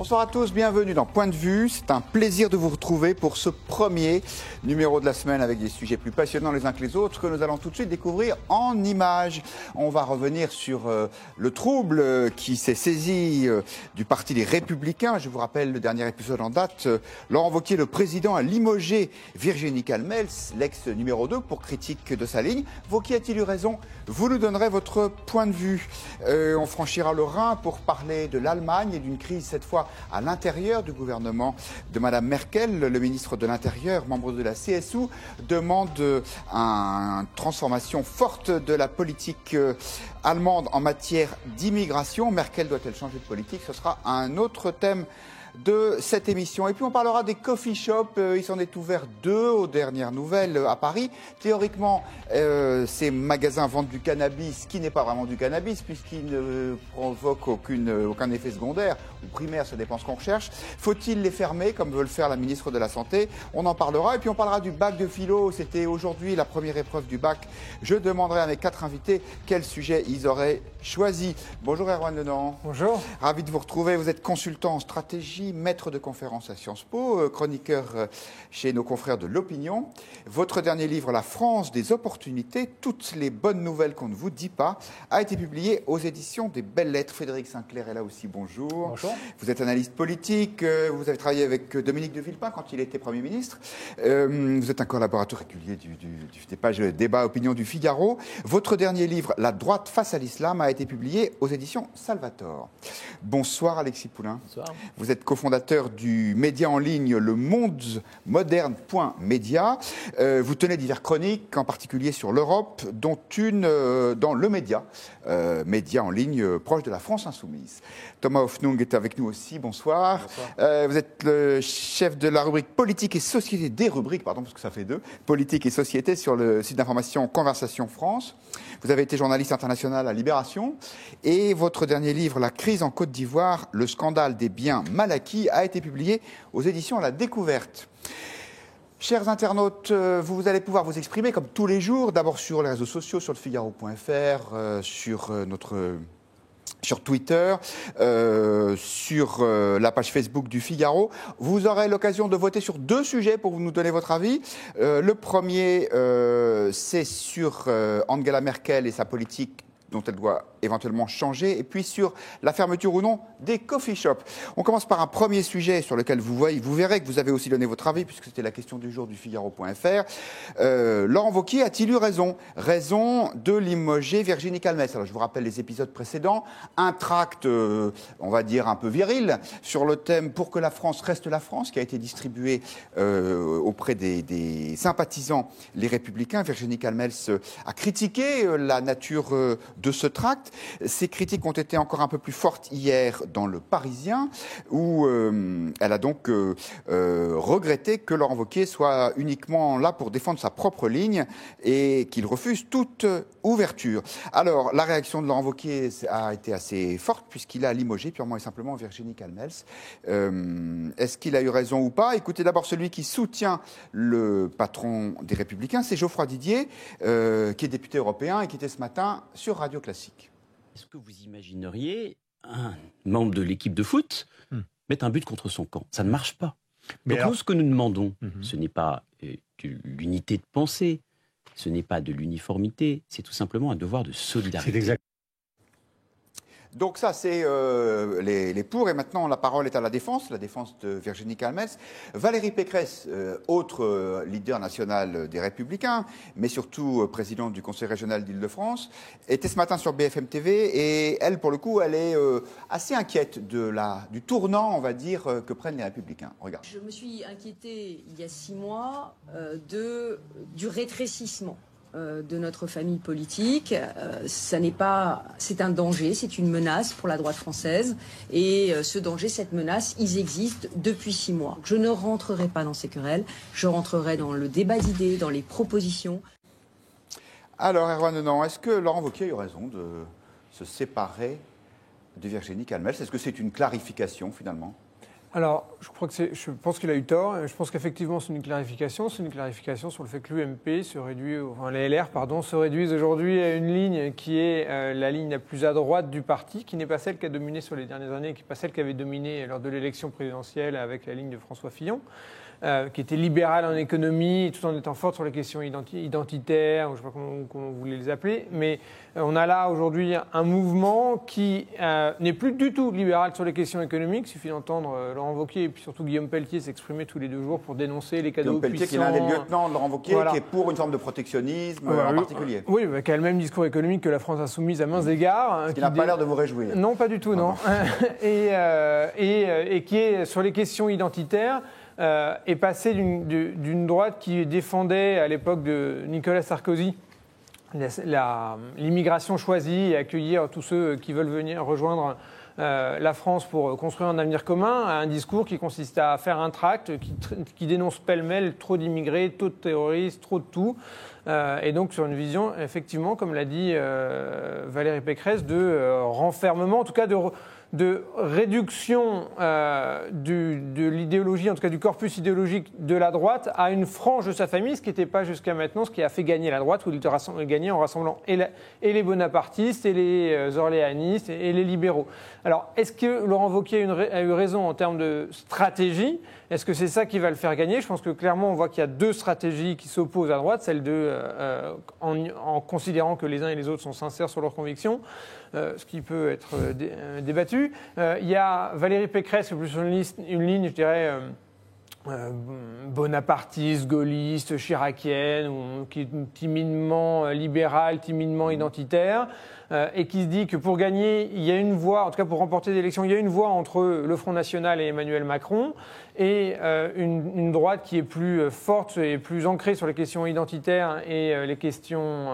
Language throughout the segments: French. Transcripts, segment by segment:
Bonsoir à tous, bienvenue dans Point de Vue. C'est un plaisir de vous retrouver pour ce premier numéro de la semaine avec des sujets plus passionnants les uns que les autres que nous allons tout de suite découvrir en images. On va revenir sur le trouble qui s'est saisi du Parti des Républicains. Je vous rappelle le dernier épisode en date. Laurent Wauquiez, le président, a limogé Virginie Calmels, l'ex numéro 2, pour critique de sa ligne. Wauquiez a-t-il eu raison? Vous nous donnerez votre point de vue. On franchira le Rhin pour parler de l'Allemagne et d'une crise cette fois à l'intérieur du gouvernement de Mme Merkel. Le ministre de l'Intérieur, membre de la CSU, demande une transformation forte de la politique allemande en matière d'immigration. Merkel doit-elle changer de politique? Ce sera un autre thème de cette émission. Et puis on parlera des coffee shops. Il s'en est ouvert 2 aux dernières nouvelles à Paris. Théoriquement, ces magasins vendent du cannabis qui n'est pas vraiment du cannabis puisqu'il ne provoque aucun effet secondaire ou primaire, ça dépend ce qu'on recherche. Faut-il les fermer comme veut le faire la ministre de la Santé? On en parlera. Et puis on parlera du bac de philo. C'était aujourd'hui la première épreuve du bac. Je demanderai à mes 4 invités quel sujet ils auraient choisi. Bonjour Erwan Lenan. Bonjour. Ravi de vous retrouver. Vous êtes consultant en stratégie, maître de conférence à Sciences Po, chroniqueur chez nos confrères de l'Opinion. Votre dernier livre, La France des opportunités, toutes les bonnes nouvelles qu'on ne vous dit pas, a été publié aux éditions des Belles Lettres. Frédéric Sinclair est là aussi, bonjour. Bonjour. Vous êtes analyste politique, vous avez travaillé avec Dominique de Villepin quand il était Premier ministre. Vous êtes un collaborateur régulier des pages débat opinion du Figaro. Votre dernier livre, La droite face à l'islam, a été publié aux éditions Salvator. Bonsoir Alexis Poulain. Bonsoir. Vous êtes cofondateur du média en ligne Le Monde Moderne.media. Vous tenez diverses chroniques, en particulier sur l'Europe, dont une dans Le Média, média en ligne proche de la France insoumise. Thomas Hoffnung est avec nous aussi. Bonsoir. Bonsoir. Vous êtes le chef de la rubrique Politique et Société, des rubriques, pardon, parce que ça fait 2, Politique et Société sur le site d'information Conversation France. Vous avez été journaliste international à Libération. Et votre dernier livre, La crise en Côte d'Ivoire, le scandale des biens mal acquis, a été publié aux éditions La Découverte. Chers internautes, vous allez pouvoir vous exprimer comme tous les jours, d'abord sur les réseaux sociaux, sur lefigaro.fr, sur Twitter, sur la page Facebook du Figaro. Vous aurez l'occasion de voter sur 2 sujets pour nous donner votre avis. Le premier, c'est sur Angela Merkel et sa politique dont elle doit éventuellement changer, et puis sur la fermeture ou non des coffee shops. On commence par un premier sujet sur lequel vous verrez que vous avez aussi donné votre avis, puisque c'était la question du jour du Figaro.fr. Laurent Wauquiez a-t-il eu raison? Raison de limoger Virginie Calmels. Alors je vous rappelle les épisodes précédents. Un tract, on va dire un peu viril, sur le thème « Pour que la France reste la France », qui a été distribué auprès des sympathisants les Républicains. Virginie Calmels a critiqué la nature de ce tract. Ces critiques ont été encore un peu plus fortes hier dans Le Parisien, où elle a donc regretté que Laurent Wauquiez soit uniquement là pour défendre sa propre ligne et qu'il refuse toute ouverture. Alors, la réaction de Laurent Wauquiez a été assez forte puisqu'il a limogé purement et simplement Virginie Calmels. Est-ce qu'il a eu raison ou pas? Écoutez d'abord celui qui soutient le patron des Républicains, c'est Geoffroy Didier, qui est député européen et qui était ce matin sur Radio Classique. Est-ce que vous imagineriez un membre de l'équipe de foot mettre un but contre son camp? Ça ne marche pas. Donc nous, ce que nous demandons, ce n'est pas de l'unité de pensée, ce n'est pas de l'uniformité, c'est tout simplement un devoir de solidarité. C'est exact. Donc ça, c'est les pour. Et maintenant, la parole est à la défense de Virginie Calmels. Valérie Pécresse, autre leader national des Républicains, mais surtout présidente du Conseil régional d'Île-de-France, était ce matin sur BFM TV. Et elle, pour le coup, elle est assez inquiète du tournant, on va dire, que prennent les Républicains. Regarde. Je me suis inquiétée il y a 6 mois du rétrécissement de notre famille politique. C'est un danger, c'est une menace pour la droite française. Et ce danger, cette menace, ils existent depuis 6 mois. Je ne rentrerai pas dans ces querelles. Je rentrerai dans le débat d'idées, dans les propositions. Alors, Erwan Lenan, est-ce que Laurent Wauquiez a eu raison de se séparer de Virginie Calmels? Est-ce que c'est une clarification, finalement? Alors, je pense qu'il a eu tort. Je pense qu'effectivement, c'est une clarification. C'est une clarification sur le fait que l'UMP se réduit, enfin les LR, se réduisent aujourd'hui à une ligne qui est la ligne la plus à droite du parti, qui n'est pas celle qui a dominé sur les dernières années, qui n'est pas celle qui avait dominé lors de l'élection présidentielle avec la ligne de François Fillon. Qui était libérale en économie, tout en étant forte sur les questions identitaires, je ne sais pas comment vous voulez les appeler, mais on a là aujourd'hui un mouvement qui n'est plus du tout libéral sur les questions économiques. Il suffit d'entendre Laurent Wauquiez et puis surtout Guillaume Pelletier s'exprimer tous les 2 jours pour dénoncer les cadeaux puissants. Guillaume Pelletier, qui est l'un des lieutenants de Laurent Wauquiez, qui est pour une forme de protectionnisme en particulier. Oui, qui a le même discours économique que la France insoumise à mains égards. Ce qui n'a pas l'air de vous réjouir. Non, pas du tout, non. Et qui est sur les questions identitaires, est passé d'une droite qui défendait à l'époque de Nicolas Sarkozy l'immigration choisie et accueillir tous ceux qui veulent venir rejoindre la France pour construire un avenir commun, à un discours qui consiste à faire un tract qui dénonce pêle-mêle trop d'immigrés, trop de terroristes, trop de tout. Et donc sur une vision, effectivement, comme l'a dit Valérie Pécresse, de renfermement, en tout cas de réduction de l'idéologie, en tout cas du corpus idéologique de la droite à une frange de sa famille, ce qui n'était pas jusqu'à maintenant ce qui a fait gagner la droite, où il était gagné en rassemblant et les bonapartistes, et les orléanistes, et les libéraux. Alors, est-ce que Laurent Wauquiez a eu raison en termes de stratégie ? Est-ce que c'est ça qui va le faire gagner ? Je pense que clairement, on voit qu'il y a 2 stratégies qui s'opposent à droite, celle en considérant que les uns et les autres sont sincères sur leurs convictions, ce qui peut être débattu. Il y a Valérie Pécresse, qui est plus une ligne, je dirais, bonapartiste, gaulliste, chiracienne, ou qui est timidement libérale, timidement identitaire, et qui se dit que pour gagner, il y a une voie, en tout cas pour remporter des élections, il y a une voie entre le Front National et Emmanuel Macron, et une droite qui est plus forte et plus ancrée sur les questions identitaires et les questions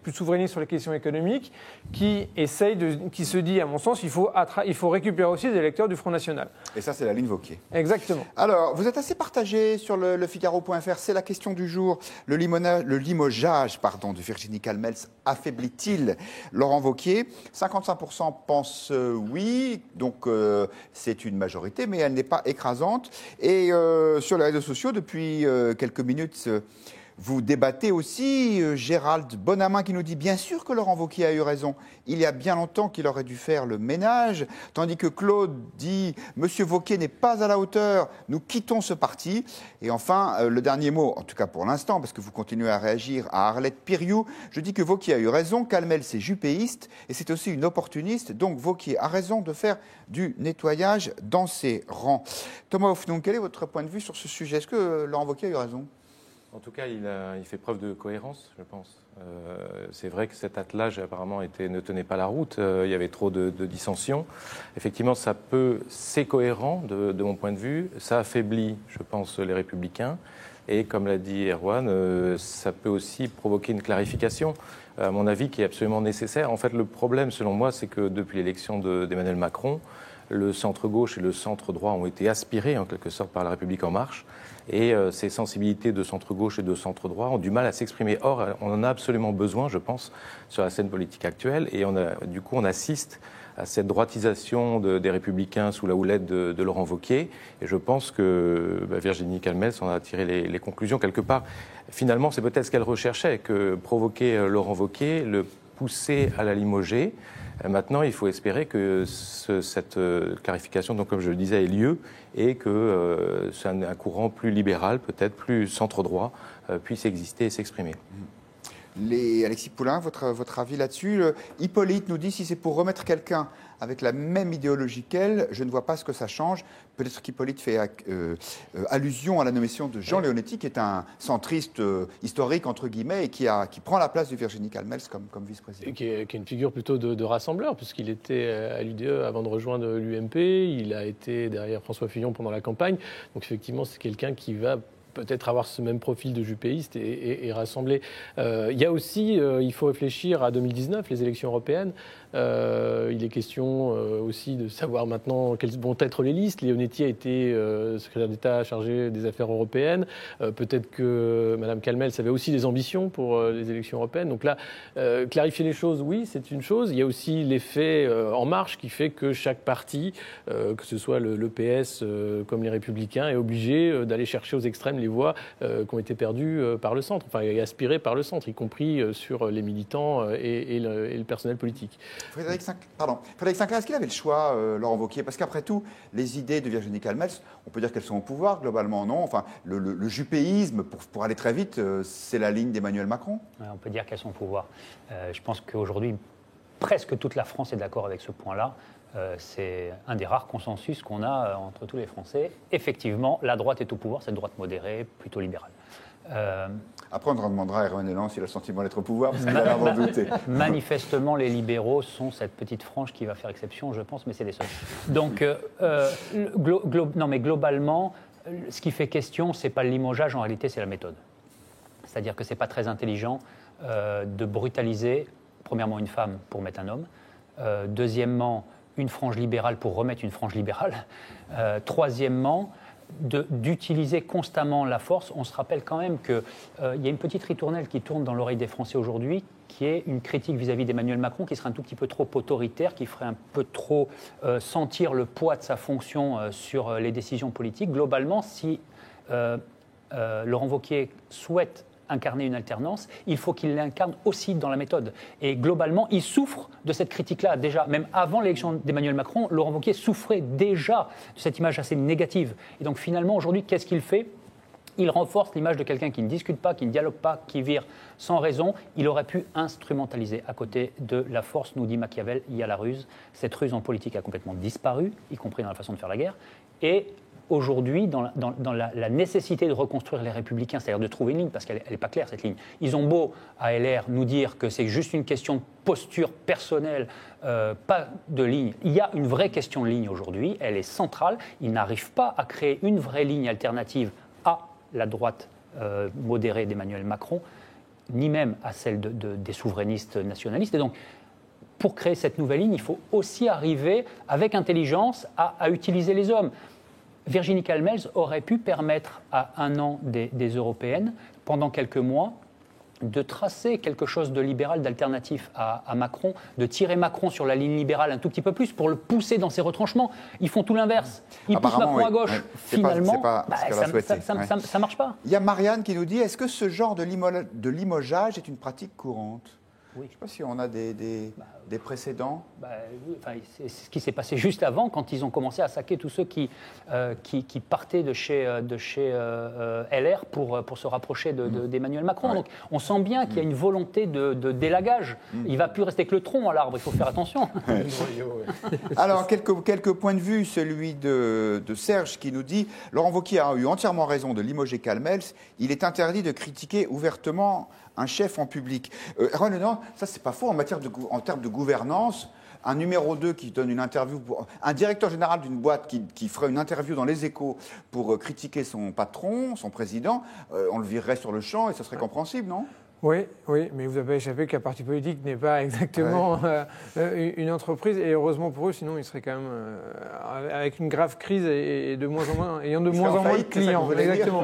plus souverainiste sur les questions économiques, qui se dit, à mon sens, il faut récupérer aussi des électeurs du Front National. Et ça, c'est la ligne Wauquiez. Exactement. Alors, vous êtes assez partagé sur le Figaro.fr. C'est la question du jour. Le limogeage de Virginie Calmels affaiblit-il Laurent Wauquiez ? 55% pensent oui, donc c'est une majorité, mais elle n'est pas écrasante. Et sur les réseaux sociaux, depuis quelques minutes, vous débattez aussi. Gérald Bonamin qui nous dit bien sûr que Laurent Wauquiez a eu raison. Il y a bien longtemps qu'il aurait dû faire le ménage. Tandis que Claude dit Monsieur Wauquiez n'est pas à la hauteur. Nous quittons ce parti. Et enfin, le dernier mot, en tout cas pour l'instant, parce que vous continuez à réagir, à Arlette Piriou. Je dis que Wauquiez a eu raison. Calmels c'est jupéiste et c'est aussi une opportuniste. Donc Wauquiez a raison de faire du nettoyage dans ses rangs. Thomas Hoffnung, quel est votre point de vue sur ce sujet ? Est-ce que Laurent Wauquiez a eu raison ? En tout cas, il fait preuve de cohérence, je pense. C'est vrai que cet attelage, apparemment, ne tenait pas la route. Il y avait trop de dissensions. Effectivement, c'est cohérent de mon point de vue. Ça affaiblit, je pense, les Républicains. Et comme l'a dit Erwan, ça peut aussi provoquer une clarification, à mon avis, qui est absolument nécessaire. En fait, le problème, selon moi, c'est que depuis l'élection d'Emmanuel Macron, le centre-gauche et le centre-droit ont été aspirés, en quelque sorte, par La République En Marche. Et ces sensibilités de centre-gauche et de centre-droit ont du mal à s'exprimer. Or, on en a absolument besoin, je pense, sur la scène politique actuelle. Et du coup, on assiste à cette droitisation des Républicains sous la houlette de Laurent Wauquiez. Et je pense que Virginie Calmels en a tiré les conclusions quelque part. Finalement, c'est peut-être ce qu'elle recherchait, que provoquer Laurent Wauquiez, le pousser à la limoger. Maintenant, il faut espérer que cette clarification, donc, comme je le disais, ait lieu et que un courant plus libéral, peut-être plus centre-droit, puisse exister et s'exprimer. Alexis Poulain, votre avis là-dessus. Hippolyte nous dit si c'est pour remettre quelqu'un avec la même idéologie qu'elle, je ne vois pas ce que ça change. Peut-être qu'Hippolyte fait allusion à la nomination de Jean Leonetti, qui est un centriste historique, entre guillemets, et qui prend la place de Virginie Calmels comme vice-président. Qui est une figure plutôt de rassembleur, puisqu'il était à l'UDE avant de rejoindre l'UMP. Il a été derrière François Fillon pendant la campagne. Donc effectivement, c'est quelqu'un qui va peut-être avoir ce même profil de jupéiste et rassembler. Il y a aussi, il faut réfléchir à 2019, les élections européennes. Il est question aussi de savoir maintenant quelles vont être les listes. Leonetti a été secrétaire d'État chargé des affaires européennes. Peut-être que Mme Calmels avait aussi des ambitions pour les élections européennes. Donc là, clarifier les choses, oui, c'est une chose. Il y a aussi l'effet En Marche qui fait que chaque parti, que ce soit le PS comme les Républicains, est obligé d'aller chercher aux extrêmes les voix qui ont été perdues par le centre, enfin, et aspirées par le centre, y compris sur les militants et le personnel politique. Frédéric Sinclair, est-ce qu'il avait le choix, Laurent Wauquiez? Parce qu'après tout, les idées de Virginie Calmels, on peut dire qu'elles sont au pouvoir, globalement, non? Enfin, le jupéisme, pour aller très vite, c'est la ligne d'Emmanuel Macron? Ouais, on peut dire qu'elles sont au pouvoir. Je pense qu'aujourd'hui, presque toute la France est d'accord avec ce point-là. C'est un des rares consensus qu'on a entre tous les Français. Effectivement, la droite est au pouvoir, c'est une droite modérée, plutôt libérale. Après, on demandera à Erwan Elan s'il a le sentiment d'être au pouvoir, parce qu'il a l'air d'en douter. Manifestement, les libéraux sont cette petite frange qui va faire exception, je pense, mais c'est les seuls. Donc, non, mais globalement, ce qui fait question, c'est pas le limogeage, en réalité, c'est la méthode. C'est-à-dire que c'est pas très intelligent de brutaliser, premièrement, une femme pour mettre un homme, deuxièmement, une frange libérale pour remettre une frange libérale, troisièmement, d'utiliser constamment la force. On se rappelle quand même qu'il y a une petite ritournelle qui tourne dans l'oreille des Français aujourd'hui, qui est une critique vis-à-vis d'Emmanuel Macron, qui serait un tout petit peu trop autoritaire, qui ferait un peu trop sentir le poids de sa fonction sur les décisions politiques. Globalement, si Laurent Wauquiez souhaite incarner une alternance, il faut qu'il l'incarne aussi dans la méthode. Et globalement, il souffre de cette critique-là déjà. Même avant l'élection d'Emmanuel Macron, Laurent Wauquiez souffrait déjà de cette image assez négative. Et donc finalement, aujourd'hui, qu'est-ce qu'il fait ? Il renforce l'image de quelqu'un qui ne discute pas, qui ne dialogue pas, qui vire sans raison. Il aurait pu instrumentaliser. À côté de la force, nous dit Machiavel, il y a la ruse. Cette ruse en politique a complètement disparu, y compris dans la façon de faire la guerre. Et aujourd'hui, dans la nécessité de reconstruire les Républicains, c'est-à-dire de trouver une ligne, parce qu'elle n'est pas claire, cette ligne. Ils ont beau, à LR, nous dire que c'est juste une question de posture personnelle, pas de ligne. Il y a une vraie question de ligne aujourd'hui, elle est centrale. Ils n'arrivent pas à créer une vraie ligne alternative à la droite modérée d'Emmanuel Macron, ni même à celle des souverainistes nationalistes. Et donc, pour créer cette nouvelle ligne, il faut aussi arriver, avec intelligence, à utiliser les hommes. Virginie Calmels aurait pu permettre à un an des européennes, pendant quelques mois, de tracer quelque chose de libéral, d'alternatif à Macron, de tirer Macron sur la ligne libérale un tout petit peu plus pour le pousser dans ses retranchements. Ils font tout l'inverse. Ils poussent Macron à gauche. Ouais. Finalement, ça ne marche pas. Il y a Marianne qui nous dit, est-ce que ce genre de limogeage est une pratique courante ? Oui. Je ne sais pas si on a des précédents. C'est ce qui s'est passé juste avant, quand ils ont commencé à saquer tous ceux qui partaient de chez LR pour se rapprocher d'Emmanuel Macron. Ouais. Donc on sent bien qu'il y a une volonté de délagage. Il ne va plus rester que le tronc à l'arbre, il faut faire attention. Ouais. Alors, quelques points de vue. Celui de Serge qui nous dit « Laurent Wauquiez a eu entièrement raison de limoger Calmels. Il est interdit de critiquer ouvertement un chef en public. » Renan, ça c'est pas faux en termes de gouvernance. Un numéro 2 qui donne une interview, un directeur général d'une boîte qui ferait une interview dans Les Échos pour critiquer son patron, son président, on le virerait sur le champ et ce serait compréhensible, non ? Oui, mais vous avez échappé qu'un parti politique n'est pas exactement une entreprise, et heureusement pour eux, sinon ils seraient quand même avec une grave crise et ayant de moins en moins de clients. Exactement.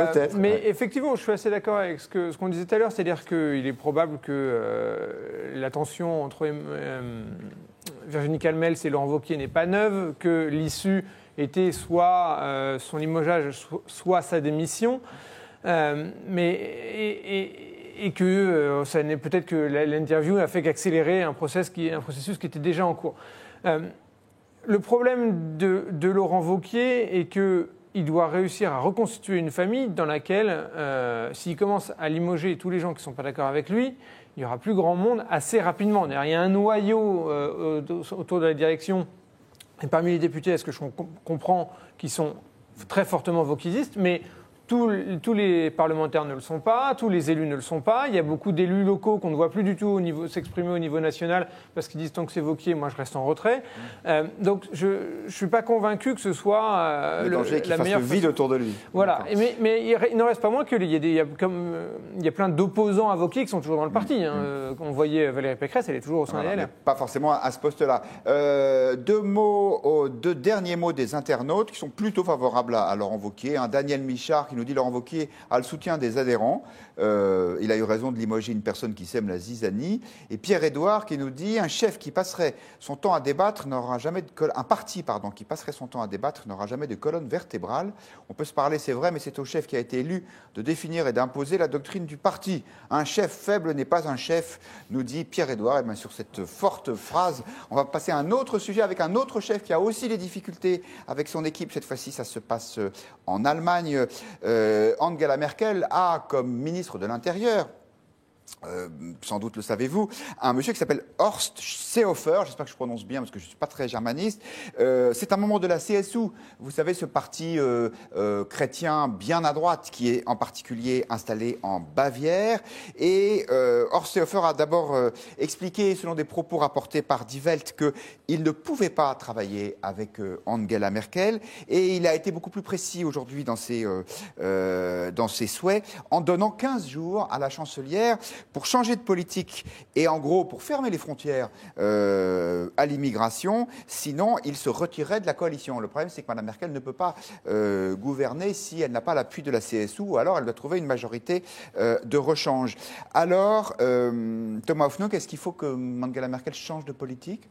Peut-être. Mais effectivement, je suis assez d'accord avec ce qu'on disait tout à l'heure, c'est-à-dire qu'il est probable que la tension entre Virginie Calmels et Laurent Wauquiez n'est pas neuve, que l'issue était soit son limogeage, soit sa démission. Et que ça n'est peut-être que l'interview n'a fait qu'accélérer un processus qui était déjà en cours. Le problème de Laurent Wauquiez est qu'il doit réussir à reconstituer une famille dans laquelle, s'il commence à limoger tous les gens qui ne sont pas d'accord avec lui, il n'y aura plus grand monde assez rapidement. Il y a un noyau autour de la direction, et parmi les députés, est-ce que je comprends, qui sont très fortement wauquiezistes, mais tous les parlementaires ne le sont pas, tous les élus ne le sont pas. Il y a beaucoup d'élus locaux qu'on ne voit plus du tout s'exprimer au niveau national parce qu'ils disent tant que c'est Wauquiez, moi je reste en retrait. Donc je ne suis pas convaincu que ce soit le danger qu'il la fasse meilleure le vide autour de lui. Voilà, mais il n'en reste pas moins qu'il y a plein d'opposants à Wauquiez qui sont toujours dans le parti. On voyait Valérie Pécresse, elle est toujours au sein des LR. Pas forcément à ce poste-là. Deux derniers mots des internautes qui sont plutôt favorables à Laurent Wauquiez. Daniel Michard qui nous dit Laurent Wauquiez a le soutien des adhérents. Il a eu raison de limoger une personne qui sème la zizanie. Et Pierre-Édouard qui nous dit un chef qui passerait son temps à débattre n'aura jamais un parti qui passerait son temps à débattre n'aura jamais de colonne vertébrale. On peut se parler, c'est vrai, mais c'est au chef qui a été élu de définir et d'imposer la doctrine du parti. Un chef faible n'est pas un chef, nous dit Pierre-Édouard. Et bien sur cette forte phrase, on va passer à un autre sujet avec un autre chef qui a aussi des difficultés avec son équipe. Cette fois-ci, ça se passe en Allemagne. Angela Merkel a comme ministre de l'Intérieur, sans doute le savez-vous, un monsieur qui s'appelle Horst Seehofer, j'espère que je prononce bien parce que je ne suis pas très germaniste. C'est un membre de la CSU, vous savez, ce parti chrétien bien à droite qui est en particulier installé en Bavière. Et Horst Seehofer a d'abord expliqué, selon des propos rapportés par Die Welt, qu'il ne pouvait pas travailler avec Angela Merkel. Et il a été beaucoup plus précis aujourd'hui dans ses souhaits, en donnant 15 jours à la chancelière pour changer de politique et en gros pour fermer les frontières à l'immigration, sinon il se retirait de la coalition. Le problème, c'est que Mme Merkel ne peut pas gouverner si elle n'a pas l'appui de la CSU, ou alors elle doit trouver une majorité de rechange. Alors, Thomas Hoffnung, est-ce qu'il faut que Angela Merkel change de politique ?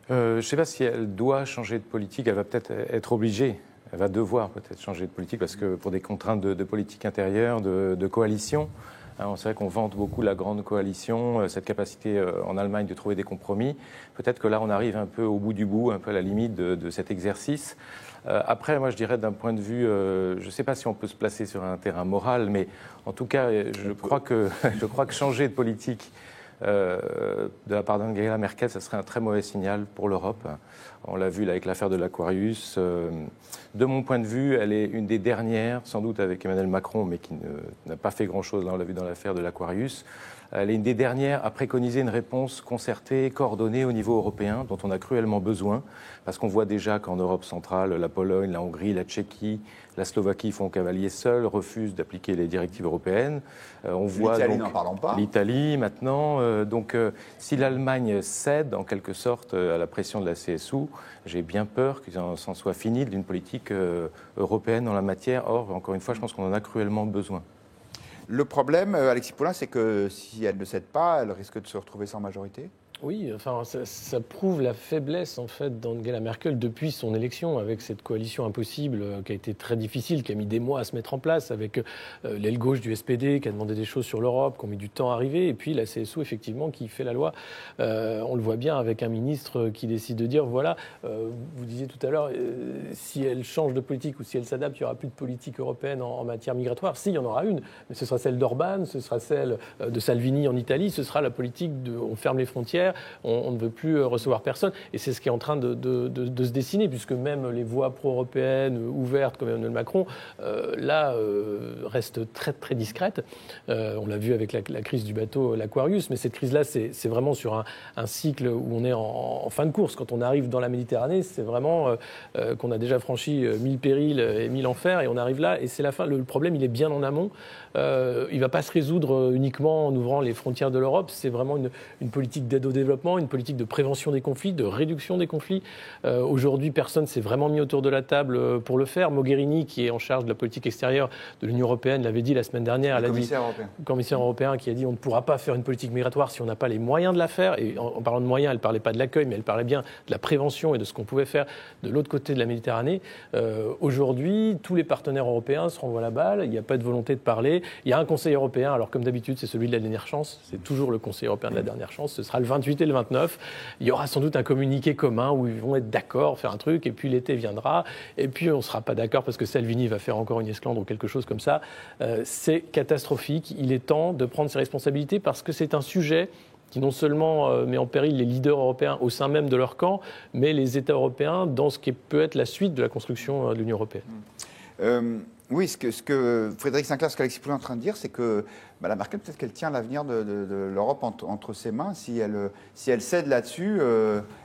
Je ne sais pas si elle doit changer de politique, elle va peut-être être obligée. Elle va devoir peut-être changer de politique parce que pour des contraintes de politique intérieure, de coalition. C'est vrai qu'on vante beaucoup la grande coalition, cette capacité en Allemagne de trouver des compromis. Peut-être que là, on arrive un peu au bout du bout, un peu à la limite de cet exercice. Après, moi, je dirais d'un point de vue, je ne sais pas si on peut se placer sur un terrain moral, mais en tout cas, je crois que changer de politique de la part d'Angela Merkel, ça serait un très mauvais signal pour l'Europe. On l'a vu là, avec l'affaire de l'Aquarius. De mon point de vue, elle est une des dernières, sans doute avec Emmanuel Macron, mais qui n'a pas fait grand-chose, là, on l'a vu dans l'affaire de l'Aquarius. Elle est une des dernières à préconiser une réponse concertée, coordonnée au niveau européen, dont on a cruellement besoin, parce qu'on voit déjà qu'en Europe centrale, la Pologne, la Hongrie, la Tchéquie, la Slovaquie font cavalier seul, refusent d'appliquer les directives européennes. On voit l'Italie, donc n'en parlons pas. L'Italie maintenant. Donc, si l'Allemagne cède en quelque sorte à la pression de la CSU, j'ai bien peur qu'il s'en soit fini d'une politique européenne en la matière. Or, encore une fois, je pense qu'on en a cruellement besoin. Le problème, Alexis Poulain, c'est que si elle ne cède pas, elle risque de se retrouver sans majorité. Oui, enfin, ça prouve la faiblesse en fait d'Angela Merkel depuis son élection, avec cette coalition impossible qui a été très difficile, qui a mis des mois à se mettre en place, avec l'aile gauche du SPD qui a demandé des choses sur l'Europe, qui ont mis du temps à arriver, et puis la CSU effectivement qui fait la loi. On le voit bien avec un ministre qui décide de dire voilà, vous disiez tout à l'heure, si elle change de politique ou si elle s'adapte, il n'y aura plus de politique européenne en matière migratoire. Si, il y en aura une, mais ce sera celle d'Orban, ce sera celle de Salvini en Italie, ce sera la politique de on ferme les frontières. On ne veut plus recevoir personne. Et c'est ce qui est en train de se dessiner, puisque même les voix pro-européennes ouvertes, comme Emmanuel Macron, restent très, très discrètes. On l'a vu avec la crise du bateau, l'Aquarius, mais cette crise-là, c'est vraiment sur un cycle où on est en fin de course. Quand on arrive dans la Méditerranée, c'est vraiment qu'on a déjà franchi 1000 périls et 1000 enfers, et on arrive là, et c'est la fin. Le problème, il est bien en amont. Il ne va pas se résoudre uniquement en ouvrant les frontières de l'Europe. C'est vraiment une politique d'aide au développement, une politique de prévention des conflits, de réduction des conflits. Aujourd'hui, personne ne s'est vraiment mis autour de la table pour le faire. Mogherini, qui est en charge de la politique extérieure de l'Union européenne, l'avait dit la semaine dernière. Le commissaire européen qui a dit on ne pourra pas faire une politique migratoire si on n'a pas les moyens de la faire. Et en parlant de moyens, elle ne parlait pas de l'accueil, mais elle parlait bien de la prévention et de ce qu'on pouvait faire de l'autre côté de la Méditerranée. Aujourd'hui, tous les partenaires européens se renvoient la balle. Il n'y a pas de volonté de parler. Il y a un Conseil européen, alors comme d'habitude, c'est celui de la dernière chance. C'est toujours le Conseil européen de la dernière chance. Ce sera le 28 et le 29. Il y aura sans doute un communiqué commun où ils vont être d'accord, faire un truc, et puis l'été viendra. Et puis on ne sera pas d'accord parce que Salvini va faire encore une esclandre ou quelque chose comme ça. C'est catastrophique. Il est temps de prendre ses responsabilités parce que c'est un sujet qui non seulement met en péril les leaders européens au sein même de leur camp, mais les États européens dans ce qui peut être la suite de la construction de l'Union européenne. Oui, ce que Frédéric Sinclair, ce qu'Alexis Pouliot est en train de dire, c'est que Mme Merkel, peut-être qu'elle tient l'avenir de l'Europe entre ses mains. Si elle cède là-dessus,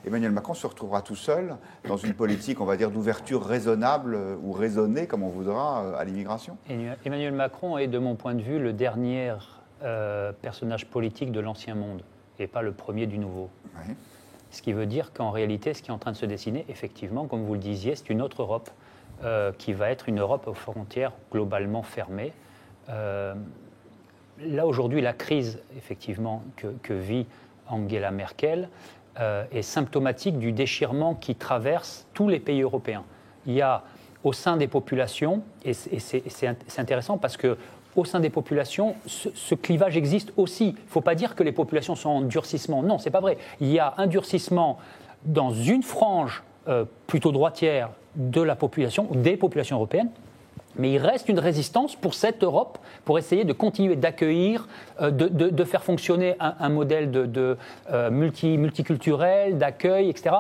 Emmanuel Macron se retrouvera tout seul dans une politique, on va dire, d'ouverture raisonnable ou raisonnée, comme on voudra, à l'immigration. Emmanuel Macron est, de mon point de vue, le dernier personnage politique de l'ancien monde et pas le premier du nouveau. Oui. Ce qui veut dire qu'en réalité, ce qui est en train de se dessiner, effectivement, comme vous le disiez, c'est une autre Europe. Qui va être une Europe aux frontières globalement fermées. Là, aujourd'hui, la crise, effectivement, que vit Angela Merkel est symptomatique du déchirement qui traverse tous les pays européens. Il y a, au sein des populations, et c'est intéressant parce que au sein des populations, ce clivage existe aussi. Il ne faut pas dire que les populations sont en durcissement. Non, ce n'est pas vrai. Il y a un durcissement dans une frange plutôt droitière de la population, des populations européennes, mais il reste une résistance pour cette Europe, pour essayer de continuer d'accueillir, de faire fonctionner un modèle multiculturel, d'accueil, etc.,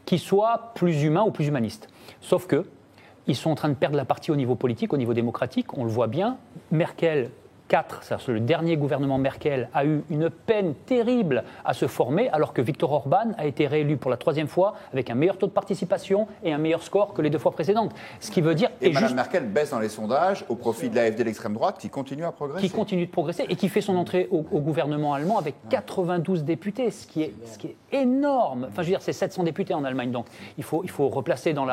qui soit plus humain ou plus humaniste. Sauf qu'ils sont en train de perdre la partie au niveau politique, au niveau démocratique, on le voit bien. Merkel 4, c'est-à-dire le dernier gouvernement Merkel, a eu une peine terrible à se former, alors que Viktor Orban a été réélu pour la 3e fois avec un meilleur taux de participation et un meilleur score que les 2 fois précédentes. Ce qui veut dire... Et Mme Merkel baisse dans les sondages au profit de l'AfD de l'extrême droite qui continue à progresser. Qui continue de progresser et qui fait son entrée au gouvernement allemand avec 92 députés, ce qui est énorme. Enfin, je veux dire, c'est 700 députés en Allemagne, donc il faut replacer dans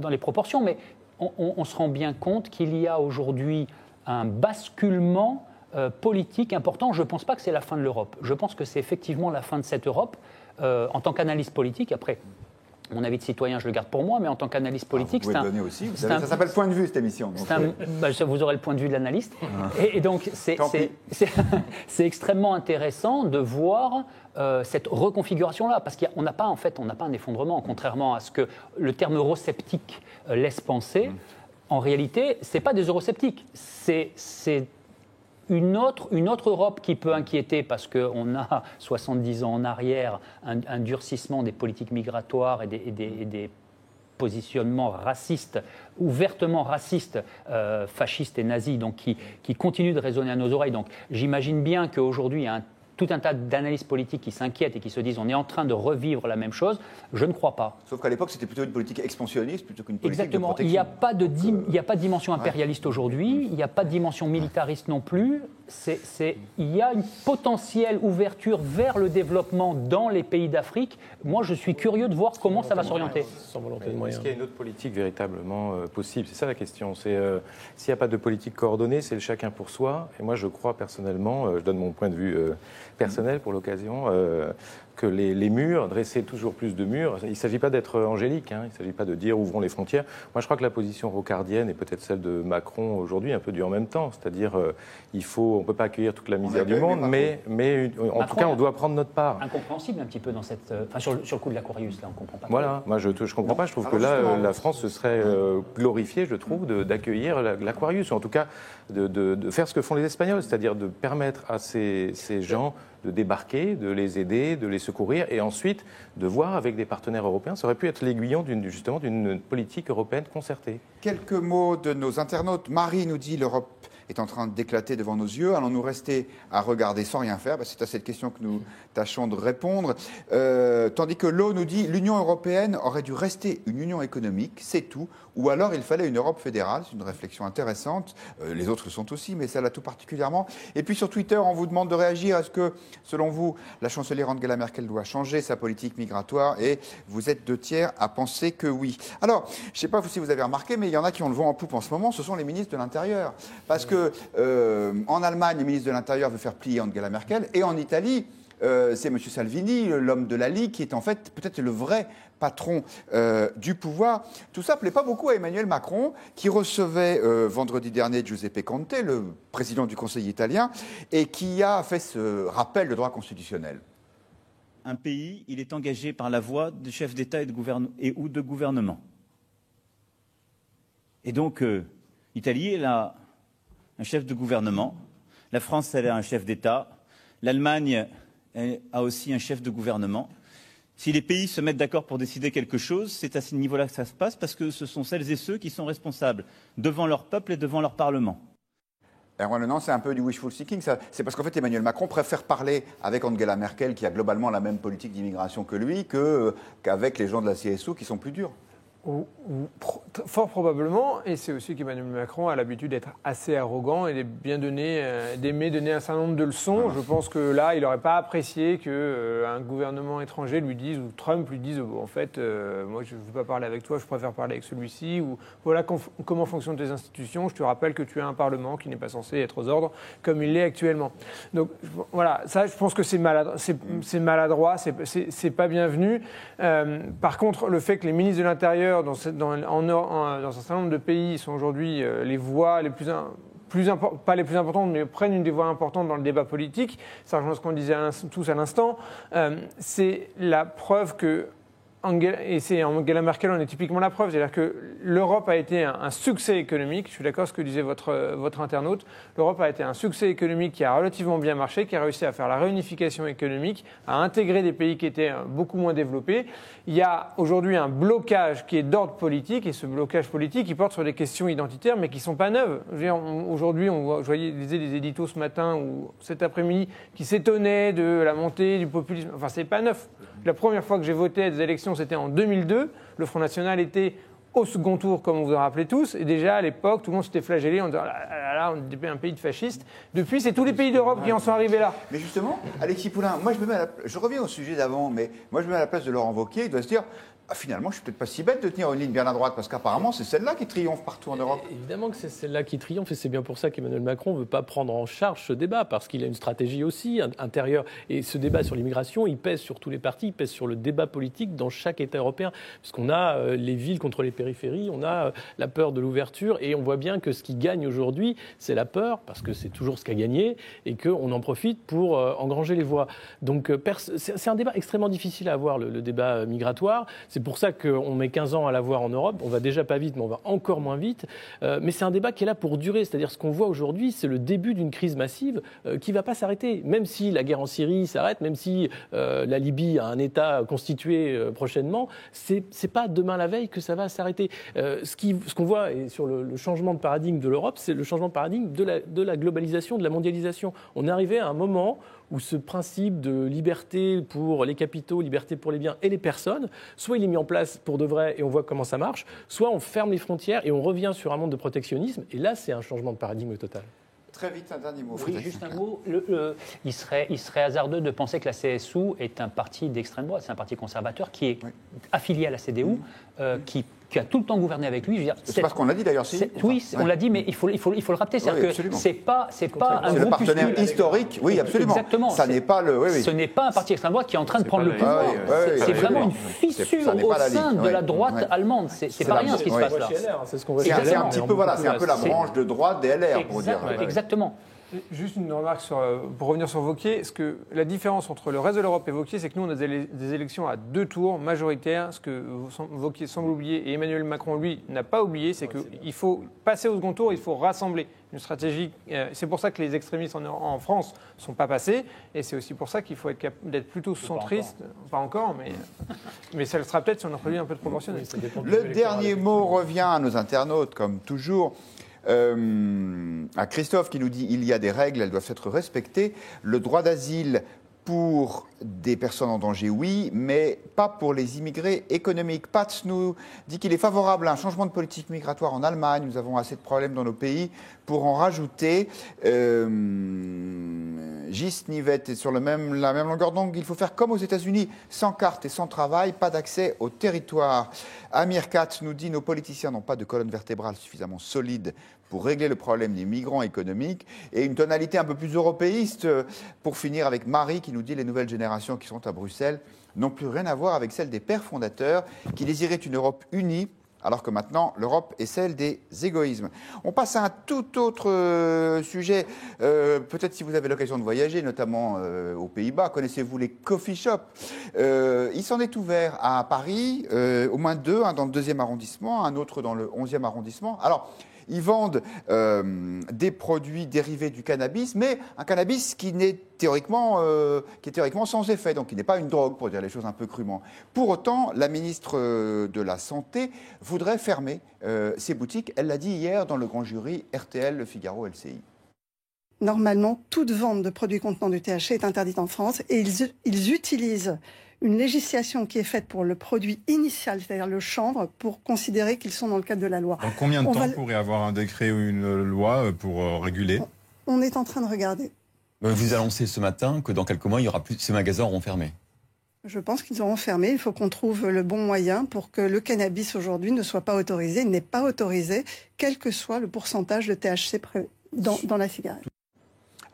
les proportions, mais on se rend bien compte qu'il y a aujourd'hui un basculement politique important. Je ne pense pas que c'est la fin de l'Europe. Je pense que c'est effectivement la fin de cette Europe. En tant qu'analyste politique, après, mon avis de citoyen, je le garde pour moi, mais en tant qu'analyste politique, vous pouvez le donner aussi. Ça s'appelle point de vue, cette émission. Vous aurez le point de vue de l'analyste. Et donc, c'est extrêmement intéressant de voir cette reconfiguration-là, parce qu'on n'a pas, on n'a pas un effondrement, contrairement à ce que le terme eurosceptique laisse penser. En réalité, ce n'est pas des eurosceptiques, c'est une autre Europe qui peut inquiéter parce qu'on a 70 ans en arrière un durcissement des politiques migratoires et des positionnements racistes, ouvertement racistes, fascistes et nazis, donc qui continuent de résonner à nos oreilles. Donc j'imagine bien qu'aujourd'hui, il y a tout un tas d'analystes politiques qui s'inquiètent et qui se disent on est en train de revivre la même chose. Je ne crois pas. Sauf qu'à l'époque, c'était plutôt une politique expansionniste plutôt qu'une politique de protection. Il n'y a pas de dimension impérialiste aujourd'hui, il n'y a pas de dimension militariste non plus. Il y a une potentielle ouverture vers le développement dans les pays d'Afrique. Moi, je suis curieux de voir comment ça va s'orienter. Sans volonté de moyens. Est-ce qu'il y a une autre politique véritablement possible? C'est ça la question. S'il n'y a pas de politique coordonnée, c'est le chacun pour soi. Et moi, je crois personnellement, je donne mon point de vue personnel pour l'occasion, que les murs, dresser toujours plus de murs, il ne s'agit pas d'être angélique, il ne s'agit pas de dire ouvrons les frontières. Moi, je crois que la position rocardienne et peut-être celle de Macron aujourd'hui un peu du en même temps, c'est-à-dire on ne peut pas accueillir toute la misère du monde, mais en tout cas, on doit prendre notre part. Incompréhensible un petit peu dans cette... sur le coup de l'Aquarius, là, on ne comprend pas. Voilà, moi je ne comprends pas, je trouve que là, la France se serait glorifiée, je trouve, d'accueillir l'Aquarius, ou en tout cas de faire ce que font les Espagnols, c'est-à-dire de permettre à ces gens de débarquer, de les aider, de les secourir, et ensuite de voir avec des partenaires européens. Ça aurait pu être l'aiguillon justement d'une politique européenne concertée. Quelques mots de nos internautes. Marie nous dit l'Europe est en train d'éclater devant nos yeux. Allons-nous rester à regarder sans rien faire? C'est à cette question que nous tâchons de répondre. Tandis que Lo nous dit l'Union européenne aurait dû rester une union économique, c'est tout. Ou alors il fallait une Europe fédérale. C'est une réflexion intéressante. Les autres le sont aussi, mais celle-là tout particulièrement. Et puis sur Twitter, on vous demande de réagir. Est-ce que, selon vous, la chancelière Angela Merkel doit changer sa politique migratoire? Et vous êtes 2 tiers à penser que oui. Alors, je ne sais pas si vous avez remarqué, mais il y en a qui ont le vent en poupe en ce moment. Ce sont les ministres de l'Intérieur. Parce que en Allemagne, le ministre de l'Intérieur veut faire plier Angela Merkel. Et en Italie, c'est M. Salvini, l'homme de la Ligue, qui est en fait peut-être le vrai patron du pouvoir. Tout ça ne plaît pas beaucoup à Emmanuel Macron, qui recevait vendredi dernier Giuseppe Conte, le président du Conseil italien, et qui a fait ce rappel de droit constitutionnel. Un pays, il est engagé par la voix de chefs d'État ou de gouvernement. Et donc, l'Italie, elle a un chef de gouvernement. La France, elle a un chef d'État. L'Allemagne a aussi un chef de gouvernement. Si les pays se mettent d'accord pour décider quelque chose, c'est à ce niveau-là que ça se passe, parce que ce sont celles et ceux qui sont responsables devant leur peuple et devant leur Parlement. Erwan Lenan, c'est un peu du wishful thinking. C'est parce qu'en fait, Emmanuel Macron préfère parler avec Angela Merkel, qui a globalement la même politique d'immigration que lui, qu'avec les gens de la CSU qui sont plus durs. Fort probablement, et c'est aussi qu'Emmanuel Macron a l'habitude d'être assez arrogant et d'aimer donner un certain nombre de leçons. Je pense que là, il n'aurait pas apprécié qu'un gouvernement étranger lui dise, ou Trump lui dise, en fait, moi je ne veux pas parler avec toi, je préfère parler avec celui-ci, ou voilà comment fonctionnent tes institutions. Je te rappelle que tu as un Parlement qui n'est pas censé être aux ordres comme il l'est actuellement. Donc voilà, ça, je pense que c'est maladroit, c'est pas bienvenu. Par contre, le fait que les ministres de l'Intérieur dans un certain nombre de pays sont aujourd'hui les voix les pas les plus importantes, mais prennent une des voix importantes dans le débat politique. Ça rejoint ce qu'on disait tous à l'instant. C'est la preuve que Angela Merkel en est typiquement la preuve. C'est-à-dire que l'Europe a été un succès économique. Je suis d'accord avec ce que disait votre internaute. L'Europe a été un succès économique qui a relativement bien marché, qui a réussi à faire la réunification économique, à intégrer des pays qui étaient beaucoup moins développés. Il y a aujourd'hui un blocage qui est d'ordre politique, et ce blocage politique, il porte sur des questions identitaires, mais qui ne sont pas neuves. Aujourd'hui, je lisais des éditos ce matin ou cet après-midi qui s'étonnaient de la montée du populisme. Enfin, c'est pas neuf. La première fois que j'ai voté à des élections, c'était en 2002. Le Front National était au second tour, comme vous vous rappelez tous. Et déjà, à l'époque, tout le monde s'était flagellé en disant là, on était un pays de fascistes. Depuis, c'est tous les pays d'Europe qui en sont arrivés là. Mais justement, Alexis Poulain, moi, je reviens au sujet d'avant, mais moi, je me mets à la place de Laurent Wauquiez. Il doit se dire, finalement, je suis peut-être pas si bête de tenir une ligne bien à droite, parce qu'apparemment, c'est celle-là qui triomphe partout en Europe. Évidemment que c'est celle-là qui triomphe, et c'est bien pour ça qu'Emmanuel Macron ne veut pas prendre en charge ce débat, parce qu'il a une stratégie aussi intérieure. Et ce débat sur l'immigration, il pèse sur tous les partis, il pèse sur le débat politique dans chaque État européen, puisqu'on a les villes contre les périphéries, on a la peur de l'ouverture, et on voit bien que ce qui gagne aujourd'hui, c'est la peur, parce que c'est toujours ce qu'a gagné, et qu'on en profite pour engranger les voix. Donc c'est un débat extrêmement difficile à avoir, le débat migratoire. C'est pour ça qu'on met 15 ans à l'avoir en Europe. On va déjà pas vite, mais on va encore moins vite. Mais c'est un débat qui est là pour durer. C'est-à-dire ce qu'on voit aujourd'hui, c'est le début d'une crise massive qui ne va pas s'arrêter. Même si la guerre en Syrie s'arrête, même si la Libye a un État constitué prochainement, c'est pas demain la veille que ça va s'arrêter. Ce qu'on voit sur le changement de paradigme de l'Europe, c'est le changement de paradigme de la globalisation, de la mondialisation. On est arrivé à un moment où ce principe de liberté pour les capitaux, liberté pour les biens et les personnes, soit il est mis en place pour de vrai et on voit comment ça marche, soit on ferme les frontières et on revient sur un monde de protectionnisme. Et là, c'est un changement de paradigme total. Très vite, un dernier mot. Oui, juste un mot. Il serait hasardeux de penser que la CSU est un parti d'extrême droite. C'est un parti conservateur qui est affilié à la CDU, qui a tout le temps gouverné avec lui. C'est pas ce qu'on a dit d'ailleurs. Oui, on l'a dit, mais il faut le rappeler. C'est-à-dire que c'est pas un groupe partenaire historique. Oui, absolument. Exactement. Ça n'est pas le. Ce n'est pas un parti d'extrême droite qui est en train de prendre le pouvoir. C'est vraiment une fissure au sein de la droite allemande. C'est pas rien ce qui se passe là. C'est ce qu'on voit. C'est un petit peu c'est un peu la branche de droite des LR pour dire. Exactement. Juste une remarque pour revenir sur Wauquiez. La différence entre le reste de l'Europe et Wauquiez, c'est que nous, on a des élections à 2 tours majoritaires. Ce que Wauquiez semble oublier et Emmanuel Macron, lui, n'a pas oublié, c'est qu'il faut passer au second tour, il faut rassembler une stratégie. C'est pour ça que les extrémistes en France ne sont pas passés. Et c'est aussi pour ça qu'il faut être d'être plutôt centriste. Pas encore, mais ça le sera peut-être si on introduit un peu de proportionnel. Le dernier mot revient à nos internautes, comme toujours. À Christophe qui nous dit il y a des règles, elles doivent être respectées. Le droit d'asile pour des personnes en danger, oui, mais pas pour les immigrés économiques. Pat nous dit qu'il est favorable à un changement de politique migratoire en Allemagne. Nous avons assez de problèmes dans nos pays pour en rajouter. Gis Nivette est sur la même longueur d'onde. Il faut faire comme aux États-Unis, sans carte et sans travail, pas d'accès au territoire. Amir Kat nous dit nos politiciens n'ont pas de colonne vertébrale suffisamment solide pour régler le problème des migrants économiques. Et une tonalité un peu plus européiste, pour finir avec Marie qui nous dit les nouvelles générations qui sont à Bruxelles n'ont plus rien à voir avec celles des pères fondateurs qui désiraient une Europe unie alors que maintenant l'Europe est celle des égoïsmes. On passe à un tout autre sujet. Peut-être si vous avez l'occasion de voyager, notamment aux Pays-Bas, connaissez-vous les coffee shops? Il s'en est ouvert à Paris, au moins deux, un dans le 2e arrondissement, un autre dans le 11e arrondissement. Alors, ils vendent des produits dérivés du cannabis, mais un cannabis qui est théoriquement sans effet, donc qui n'est pas une drogue, pour dire les choses un peu crûment. Pour autant, la ministre de la Santé voudrait fermer ces boutiques. Elle l'a dit hier dans le grand jury RTL, Le Figaro, LCI. Normalement, toute vente de produits contenant du THC est interdite en France et ils utilisent une législation qui est faite pour le produit initial, c'est-à-dire le chanvre, pour considérer qu'ils sont dans le cadre de la loi. Dans combien de temps pourrait avoir un décret ou une loi pour réguler? On est en train de regarder. Vous annoncez ce matin que dans quelques mois, il y aura plus, ces magasins auront fermé. Je pense qu'ils auront fermé. Il faut qu'on trouve le bon moyen pour que le cannabis aujourd'hui ne soit pas autorisé. Il n'est pas autorisé, quel que soit le pourcentage de THC dans la cigarette.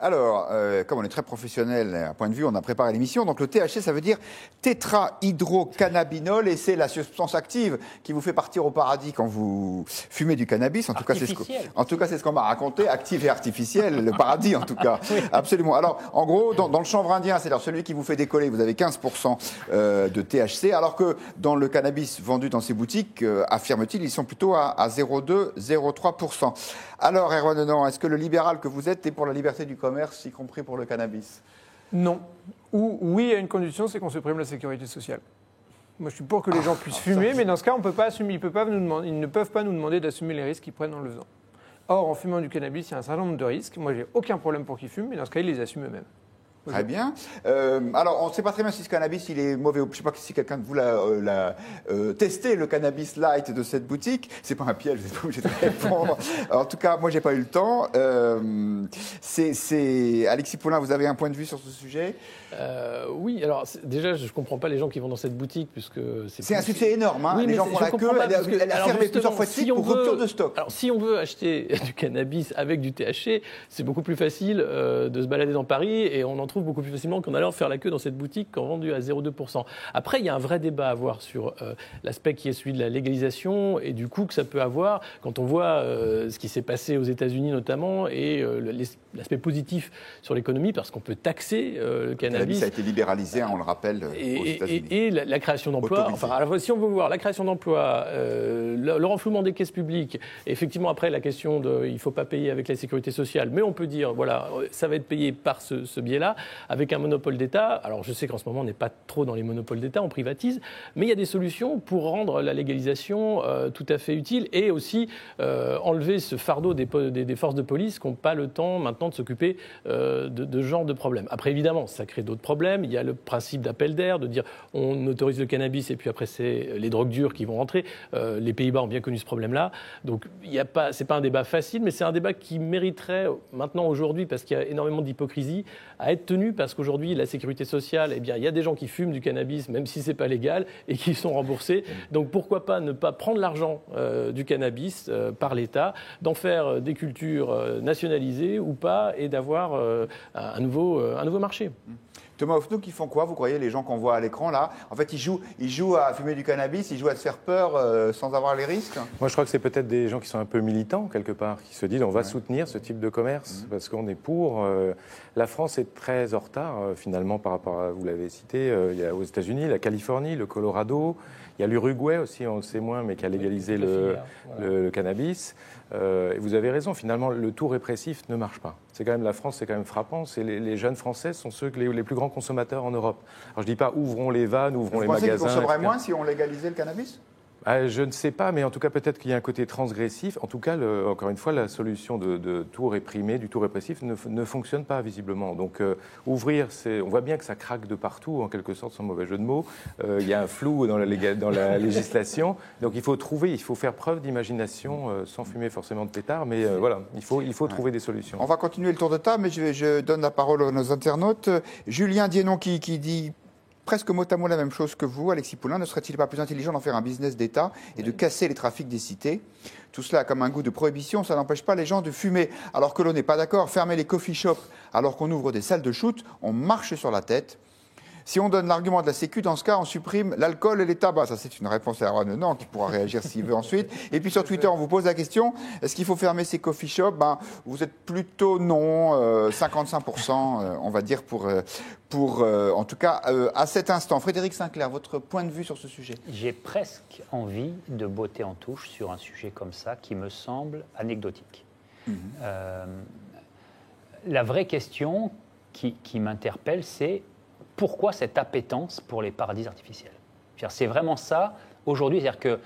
Alors, comme on est très professionnel à point de vue, on a préparé l'émission. Donc le THC, ça veut dire tétrahydrocannabinol, et c'est la substance active qui vous fait partir au paradis quand vous fumez du cannabis. En tout cas, c'est ce qu'on m'a raconté, active et artificielle, le paradis en tout cas. Oui. Absolument. Alors, en gros, dans le chanvre indien, c'est-à-dire celui qui vous fait décoller, vous avez 15% de THC, alors que dans le cannabis vendu dans ces boutiques, affirme-t-il, ils sont plutôt à 0,2, 0,3%. Alors, Erwan Denon, est-ce que le libéral que vous êtes est pour la liberté du commerce, y compris pour le cannabis? Non. Ou oui, à une condition, c'est qu'on supprime la sécurité sociale. Moi, je suis pour que les gens puissent fumer, mais dans ce cas, on peut pas assumer, ils ne peuvent pas nous demander d'assumer les risques qu'ils prennent en le faisant. Or, en fumant du cannabis, il y a un certain nombre de risques. Moi, j'ai aucun problème pour qu'ils fument, mais dans ce cas, ils les assument eux-mêmes. Très bien. Alors, on ne sait pas très bien si ce cannabis, il est mauvais. Je ne sais pas si quelqu'un de vous l'a testé, le cannabis light de cette boutique. C'est pas un piège, vous n'êtes pas obligé de répondre. En tout cas, moi, j'ai pas eu le temps. Alexis Poulain, vous avez un point de vue sur ce sujet? Oui, alors déjà, je ne comprends pas les gens qui vont dans cette boutique, puisque c'est un succès énorme. Hein. Oui, les gens font la queue, elle a fermé plusieurs fois de suite pour rupture de stock. Alors, si on veut acheter du cannabis avec du THC, c'est beaucoup plus facile de se balader dans Paris, et on en trouve beaucoup plus facilement qu'en allant faire la queue dans cette boutique qu'en vendu à 0,2%. Après, il y a un vrai débat à avoir sur l'aspect qui est celui de la légalisation et du coût que ça peut avoir quand on voit ce qui s'est passé aux États-Unis notamment, et l'aspect positif sur l'économie, parce qu'on peut taxer le cannabis. Ça a été libéralisé, on le rappelle, aux États-Unis. Et la création d'emplois. Enfin, à la fois, si on veut voir la création d'emplois, le renflouement des caisses publiques, effectivement, après, la question de il ne faut pas payer avec la sécurité sociale, mais on peut dire, voilà, ça va être payé par ce biais-là, avec un monopole d'État. Alors, je sais qu'en ce moment, on n'est pas trop dans les monopoles d'État, on privatise, mais il y a des solutions pour rendre la légalisation tout à fait utile, et aussi enlever ce fardeau des forces de police qui n'ont pas le temps maintenant de s'occuper de ce genre de problèmes. Après, évidemment, ça crée d'autres problèmes. Il y a le principe d'appel d'air, de dire on autorise le cannabis et puis après, c'est les drogues dures qui vont rentrer. Les Pays-Bas ont bien connu ce problème-là. Donc, c'est pas un débat facile, mais c'est un débat qui mériterait maintenant, aujourd'hui, parce qu'il y a énormément d'hypocrisie, à être tenu, parce qu'aujourd'hui, la sécurité sociale, eh bien, il y a des gens qui fument du cannabis, même si c'est pas légal, et qui sont remboursés. Donc, pourquoi pas ne pas prendre l'argent du cannabis par l'État, d'en faire des cultures nationalisées ou pas, et d'avoir un nouveau marché. Thomas Hoffnouck, ils font quoi, vous croyez, les gens qu'on voit à l'écran là? En fait, ils jouent à fumer du cannabis, ils jouent à se faire peur sans avoir les risques? Moi, je crois que c'est peut-être des gens qui sont un peu militants, quelque part, qui se disent on va soutenir ce type de commerce, parce qu'on est pour. La France est très en retard, finalement, par rapport à, vous l'avez cité, il y a aux États-Unis, la Californie, le Colorado, il y a l'Uruguay aussi, on le sait moins, mais qui a légalisé le cannabis. Et vous avez raison, finalement, le tout répressif ne marche pas. C'est quand même, la France, c'est quand même frappant. Les jeunes Français sont ceux les plus grands consommateurs en Europe. Alors je dis pas ouvrons les vannes, ouvrons les magasins. Vous pensez qu'ils consommeraient moins si on légalisait le cannabis? Je ne sais pas, mais en tout cas, peut-être qu'il y a un côté transgressif. En tout cas, encore une fois, la solution de tout réprimer, du tout répressif, ne fonctionne pas, visiblement. Donc, ouvrir, on voit bien que ça craque de partout, en quelque sorte, sans mauvais jeu de mots. Il y a un flou dans la législation. Donc, il faut faire preuve d'imagination, sans fumer forcément de pétard. Mais voilà, il faut trouver des solutions. On va continuer le tour de table, mais je donne la parole à nos internautes. Julien Dienon qui dit presque mot à mot la même chose que vous, Alexis Poulain. Ne serait-il pas plus intelligent d'en faire un business d'État et de casser les trafics des cités? Tout cela comme un goût de prohibition, ça n'empêche pas les gens de fumer. Alors que l'on n'est pas d'accord, fermer les coffee shops alors qu'on ouvre des salles de shoot, on marche sur la tête. Si on donne l'argument de la Sécu, dans ce cas, on supprime l'alcool et les tabacs. Ça, c'est une réponse à Erwan Lenan qui pourra réagir s'il veut ensuite. Et puis sur Twitter, on vous pose la question, est-ce qu'il faut fermer ces coffee shops? Vous êtes plutôt non, 55%, on va dire, pour en tout cas, à cet instant. Frédéric Sinclair, votre point de vue sur ce sujet? J'ai presque envie de botter en touche sur un sujet comme ça qui me semble anecdotique. La vraie question qui m'interpelle, c'est pourquoi cette appétence pour les paradis artificiels? C'est vraiment ça aujourd'hui. C'est-à-dire que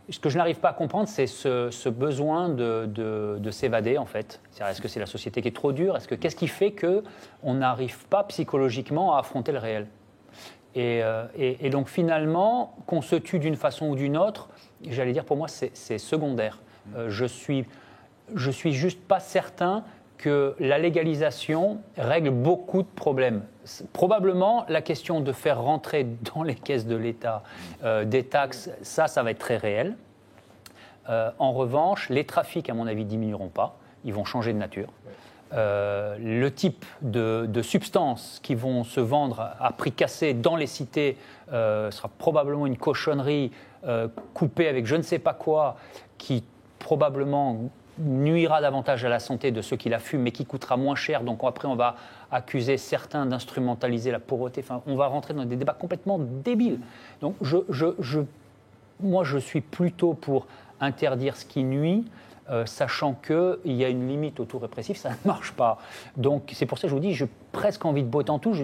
ce que je n'arrive pas à comprendre, c'est ce besoin de s'évader, en fait. Est-ce que c'est la société qui est trop dure? Qu'est-ce qui fait qu'on n'arrive pas psychologiquement à affronter le réel? Et donc finalement, qu'on se tue d'une façon ou d'une autre, j'allais dire pour moi, c'est secondaire. Je suis juste pas certain que la légalisation règle beaucoup de problèmes. Probablement, la question de faire rentrer dans les caisses de l'État des taxes, ça va être très réel. En revanche, les trafics, à mon avis, diminueront pas. Ils vont changer de nature. Le type de substances qui vont se vendre à prix cassé dans les cités sera probablement une cochonnerie coupée avec je ne sais pas quoi, qui probablement nuira davantage à la santé de ceux qui la fument, mais qui coûtera moins cher. Donc après, on va accuser certains d'instrumentaliser la pauvreté. Enfin, on va rentrer dans des débats complètement débiles. Donc moi, je suis plutôt pour interdire ce qui nuit, sachant qu'il y a une limite au tout répressif, ça ne marche pas. Donc c'est pour ça que je vous dis, j'ai presque envie de botter en touche.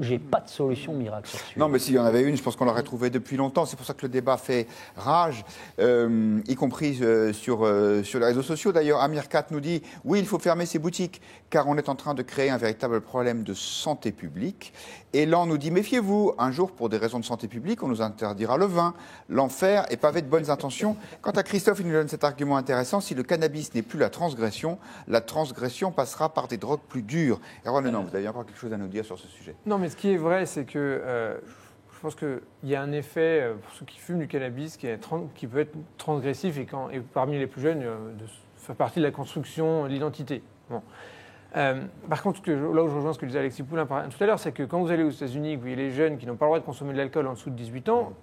J'ai pas de solution miracle sur ce sujet. Non, mais s'il y en avait une, je pense qu'on l'aurait trouvée depuis longtemps. C'est pour ça que le débat fait rage, y compris sur les réseaux sociaux. D'ailleurs, Amir Kat nous dit « Oui, il faut fermer ces boutiques, car on est en train de créer un véritable problème de santé publique. » Et Lan nous dit « Méfiez-vous, un jour, pour des raisons de santé publique, on nous interdira le vin, l'enfer est pavé de bonnes intentions. » Quant à Christophe, il nous donne cet argument intéressant. Si le cannabis n'est plus la transgression passera par des drogues plus dures. Erwan Lenan, vous avez encore quelque chose à nous dire sur ce sujet? Non, mais ce qui est vrai, c'est que je pense qu'il y a un effet, pour ceux qui fument du cannabis, qui peut être transgressif et parmi les plus jeunes, de faire partie de la construction de l'identité. Bon. Par contre, là où je rejoins ce que disait Alexis Poulain tout à l'heure, c'est que quand vous allez aux États-Unis, vous voyez les jeunes qui n'ont pas le droit de consommer de l'alcool en dessous de 18 ans,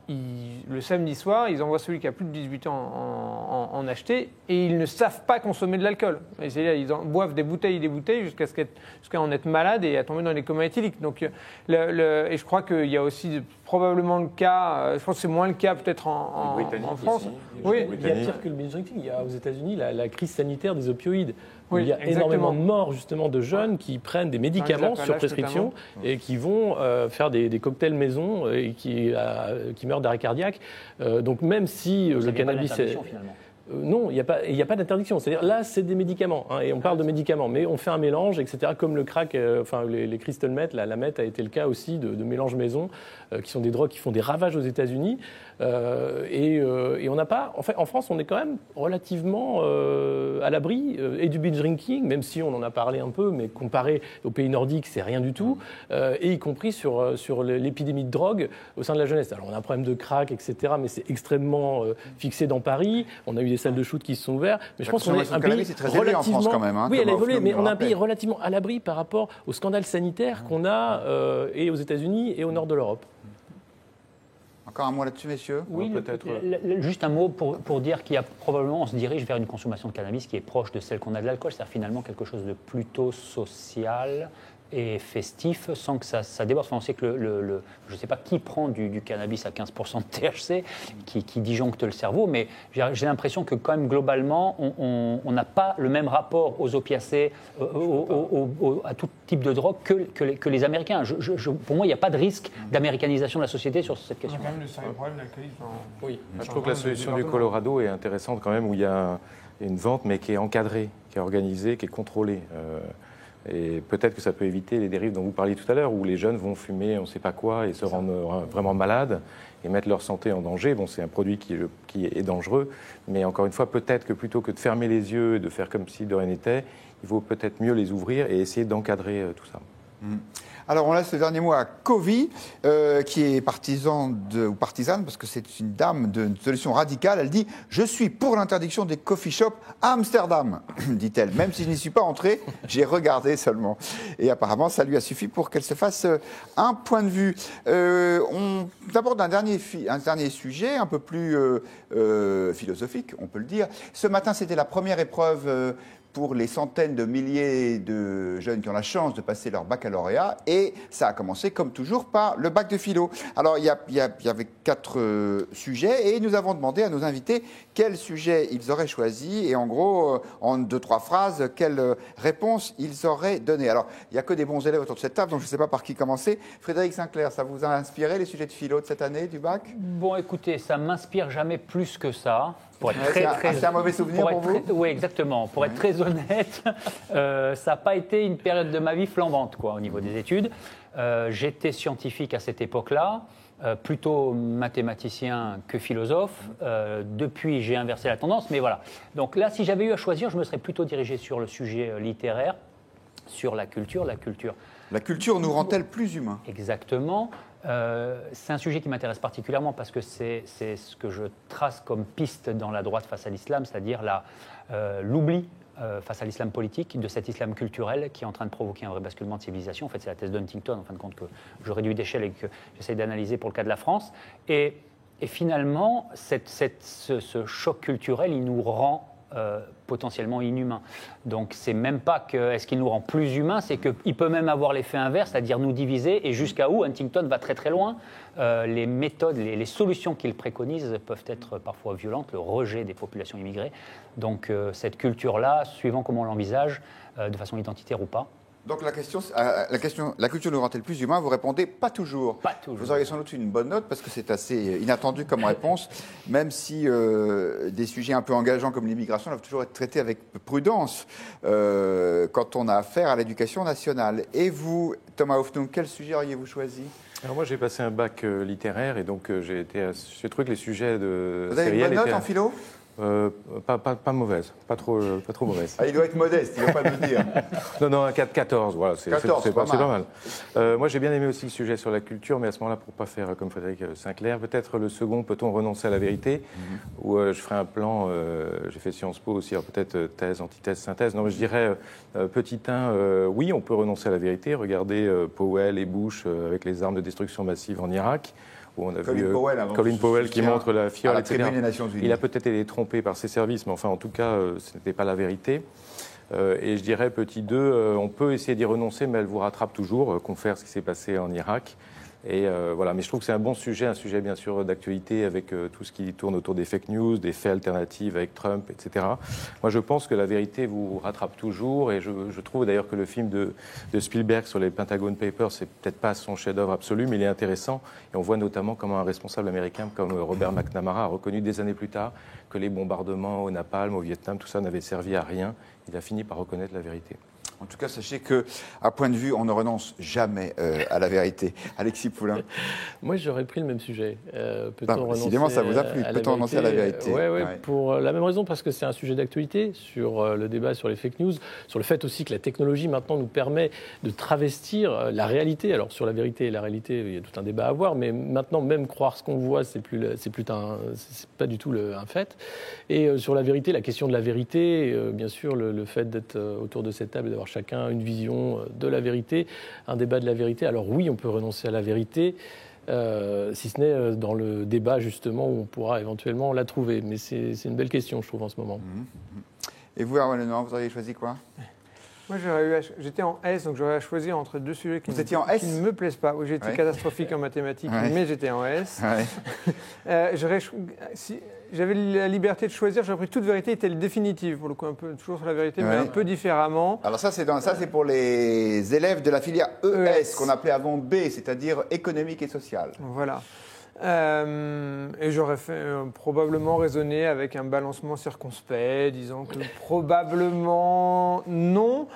le samedi soir, ils envoient celui qui a plus de 18 ans en acheter et ils ne savent pas consommer de l'alcool. C'est-à-dire ils boivent des bouteilles jusqu'à en être malade et à tomber dans les comas éthyliques. Donc, et je crois qu'il y a aussi probablement le cas, je pense que c'est moins le cas peut-être en France. Oui, il y a pire que le binge drinking. Il y a aux États-Unis la crise sanitaire des opioïdes. Oui, il y a énormément de morts justement de jeunes qui prennent des médicaments sur prescription et qui vont faire des cocktails maison et qui meurent d'arrêt cardiaque. Donc même si le cannabis non, il n'y a pas d'interdiction. C'est-à-dire là, c'est des médicaments, et on parle de médicaments, mais on fait un mélange, etc. Comme le crack, les crystal meth, la meth a été le cas aussi de mélange maison, qui sont des drogues qui font des ravages aux États-Unis. Et on n'a pas, en fait, en France, on est quand même relativement à l'abri et du binge drinking, même si on en a parlé un peu, mais comparé aux pays nordiques, c'est rien du tout, et y compris sur l'épidémie de drogue au sein de la jeunesse. Alors on a un problème de crack, etc., mais c'est extrêmement fixé dans Paris. On a eu des salles de shoot qui se sont ouvertes, mais je pense qu'on est un pays relativement, en France quand même, oui, elle a évolué, mais on est un pays relativement à l'abri par rapport aux scandales sanitaires qu'on a et aux États-Unis et au nord de l'Europe. Encore un mot là-dessus, messieurs? Oui, peut-être. Juste un mot pour dire qu'il y a probablement, on se dirige vers une consommation de cannabis qui est proche de celle qu'on a de l'alcool, c'est-à-dire finalement quelque chose de plutôt social et festif, sans que ça déborde. Enfin, on sait que je ne sais pas qui prend du cannabis à 15% de THC, qui disjoncte le cerveau, mais j'ai l'impression que quand même globalement, on n'a pas le même rapport aux opiacés, à tout type de drogue que les Américains. Pour moi, il n'y a pas de risque d'américanisation de la société sur cette question. Il y a quand même le sérieux problème de l'alcoolisme. Oui. Je trouve que la solution du Colorado est intéressante quand même, où il y a une vente, mais qui est encadrée, qui est organisée, qui est contrôlée. Et peut-être que ça peut éviter les dérives dont vous parliez tout à l'heure, où les jeunes vont fumer on ne sait pas quoi et se rendre vraiment malades et mettre leur santé en danger. Bon, c'est un produit qui est dangereux, mais encore une fois, peut-être que plutôt que de fermer les yeux et de faire comme si de rien n'était, il vaut peut-être mieux les ouvrir et essayer d'encadrer tout ça. Alors, on laisse le dernier mot à Covey, qui est partisane, parce que c'est une dame d'une solution radicale. Elle dit « Je suis pour l'interdiction des coffee shops à Amsterdam », dit-elle. Même si je n'y suis pas entrée, j'ai regardé seulement. Et apparemment, ça lui a suffi pour qu'elle se fasse un point de vue. On aborde un dernier sujet, un peu plus philosophique, on peut le dire. Ce matin, c'était la première épreuve pour les centaines de milliers de jeunes qui ont la chance de passer leur baccalauréat. Et ça a commencé, comme toujours, par le bac de philo. Alors, il y avait 4 sujets et nous avons demandé à nos invités quel sujet ils auraient choisi et en gros, en 2-3 phrases, quelle réponse ils auraient donné. Alors, il n'y a que des bons élèves autour de cette table, donc je ne sais pas par qui commencer. Frédéric Sinclair, ça vous a inspiré les sujets de philo de cette année, du bac? Bon, écoutez, ça ne m'inspire jamais plus que ça. C'est un mauvais souvenir pour vous? Oui, exactement. Pour être très honnête, ça n'a pas été une période de ma vie flambante au niveau des études. J'étais scientifique à cette époque-là, plutôt mathématicien que philosophe. Depuis, j'ai inversé la tendance, mais voilà. Donc là, si j'avais eu à choisir, je me serais plutôt dirigé sur le sujet littéraire, sur la culture. La culture nous rend-elle plus humains? Exactement. C'est un sujet qui m'intéresse particulièrement parce que c'est ce que je trace comme piste dans la droite face à l'islam, c'est-à-dire l'oubli face à l'islam politique de cet islam culturel qui est en train de provoquer un vrai basculement de civilisation. En fait, c'est la thèse d'Huntington, en fin de compte, que je réduis d'échelle et que j'essaie d'analyser pour le cas de la France. Et finalement, ce choc culturel, il nous rend potentiellement inhumains. Donc c'est même pas que est-ce qu'il nous rend plus humains, c'est qu'il peut même avoir l'effet inverse, c'est-à-dire nous diviser, et jusqu'à où Huntington va très très loin. Les méthodes, les solutions qu'il préconise peuvent être parfois violentes, le rejet des populations immigrées. Donc cette culture-là, suivant comment on l'envisage, de façon identitaire ou pas. Donc la culture nous rend-elle plus humains? Vous répondez pas toujours. Pas toujours. Vous auriez sans doute une bonne note parce que c'est assez inattendu comme réponse, même si des sujets un peu engageants comme l'immigration doivent toujours être traités avec prudence quand on a affaire à l'éducation nationale. Et vous, Thomas Hoffnung, quel sujet auriez-vous choisi? Alors moi j'ai passé un bac littéraire et donc j'ai trouvé que les sujets de Vous avez une bonne note en philo? Pas mauvaise, pas trop mauvaise. Ah, il doit être modeste, il ne va pas nous dire. Non, un 14, voilà, c'est pas mal. Moi, j'ai bien aimé aussi le sujet sur la culture, mais à ce moment-là, pour ne pas faire comme Frédéric Sinclair, peut-être le second, peut-on renoncer à la vérité, où je ferai un plan, j'ai fait Sciences Po aussi, alors peut-être thèse, antithèse, synthèse. Non, mais je dirais, petit 1, oui, on peut renoncer à la vérité. Regardez Powell et Bush avec les armes de destruction massive en Irak. Où on a vu Colin Powell qui montre la fiole, etc. Il a peut-être été trompé par ses services, mais enfin, en tout cas, ce n'était pas la vérité. Et je dirais, petit 2, on peut essayer d'y renoncer, mais elle vous rattrape toujours, confère ce qui s'est passé en Irak. Et voilà, mais je trouve que c'est un bon sujet, un sujet bien sûr d'actualité avec tout ce qui tourne autour des fake news, des faits alternatifs avec Trump, etc. Moi, je pense que la vérité vous rattrape toujours, et je trouve d'ailleurs que le film de Spielberg sur les Pentagon Papers, c'est peut-être pas son chef-d'œuvre absolu, mais il est intéressant. Et on voit notamment comment un responsable américain comme Robert McNamara a reconnu des années plus tard que les bombardements au napalm, au Vietnam, tout ça n'avait servi à rien. Il a fini par reconnaître la vérité. En tout cas, sachez qu'à point de vue, on ne renonce jamais à la vérité. Alexis Poulain. Moi, j'aurais pris le même sujet. Décidément, ça vous a plu. Peut-on renoncer à la vérité? Oui, pour la même raison, parce que c'est un sujet d'actualité sur le débat sur les fake news, sur le fait aussi que la technologie maintenant nous permet de travestir la réalité. Alors sur la vérité et la réalité, il y a tout un débat à avoir, mais maintenant, même croire ce qu'on voit, c'est pas du tout un fait. Et sur la vérité, la question de la vérité, bien sûr, le fait d'être autour de cette table et d'avoir chacun une vision de la vérité, un débat de la vérité. Alors oui, on peut renoncer à la vérité, si ce n'est dans le débat justement où on pourra éventuellement la trouver. Mais c'est une belle question, je trouve, en ce moment. Et vous, Arnaud Lenoir, vous auriez choisi quoi? Moi, j'étais en S, donc j'aurais à choisir entre deux sujets qui ne me plaisent pas. Oui, j'étais catastrophique en mathématiques, mais j'étais en S. Si j'avais la liberté de choisir, j'aurais pris toute vérité est-elle définitive, pour le coup, un peu toujours sur la vérité, mais un peu différemment. Alors ça, c'est pour les élèves de la filière ES, qu'on appelait avant B, c'est-à-dire économique et sociale. Voilà. Et j'aurais probablement raisonné avec un balancement circonspect, disant que probablement non,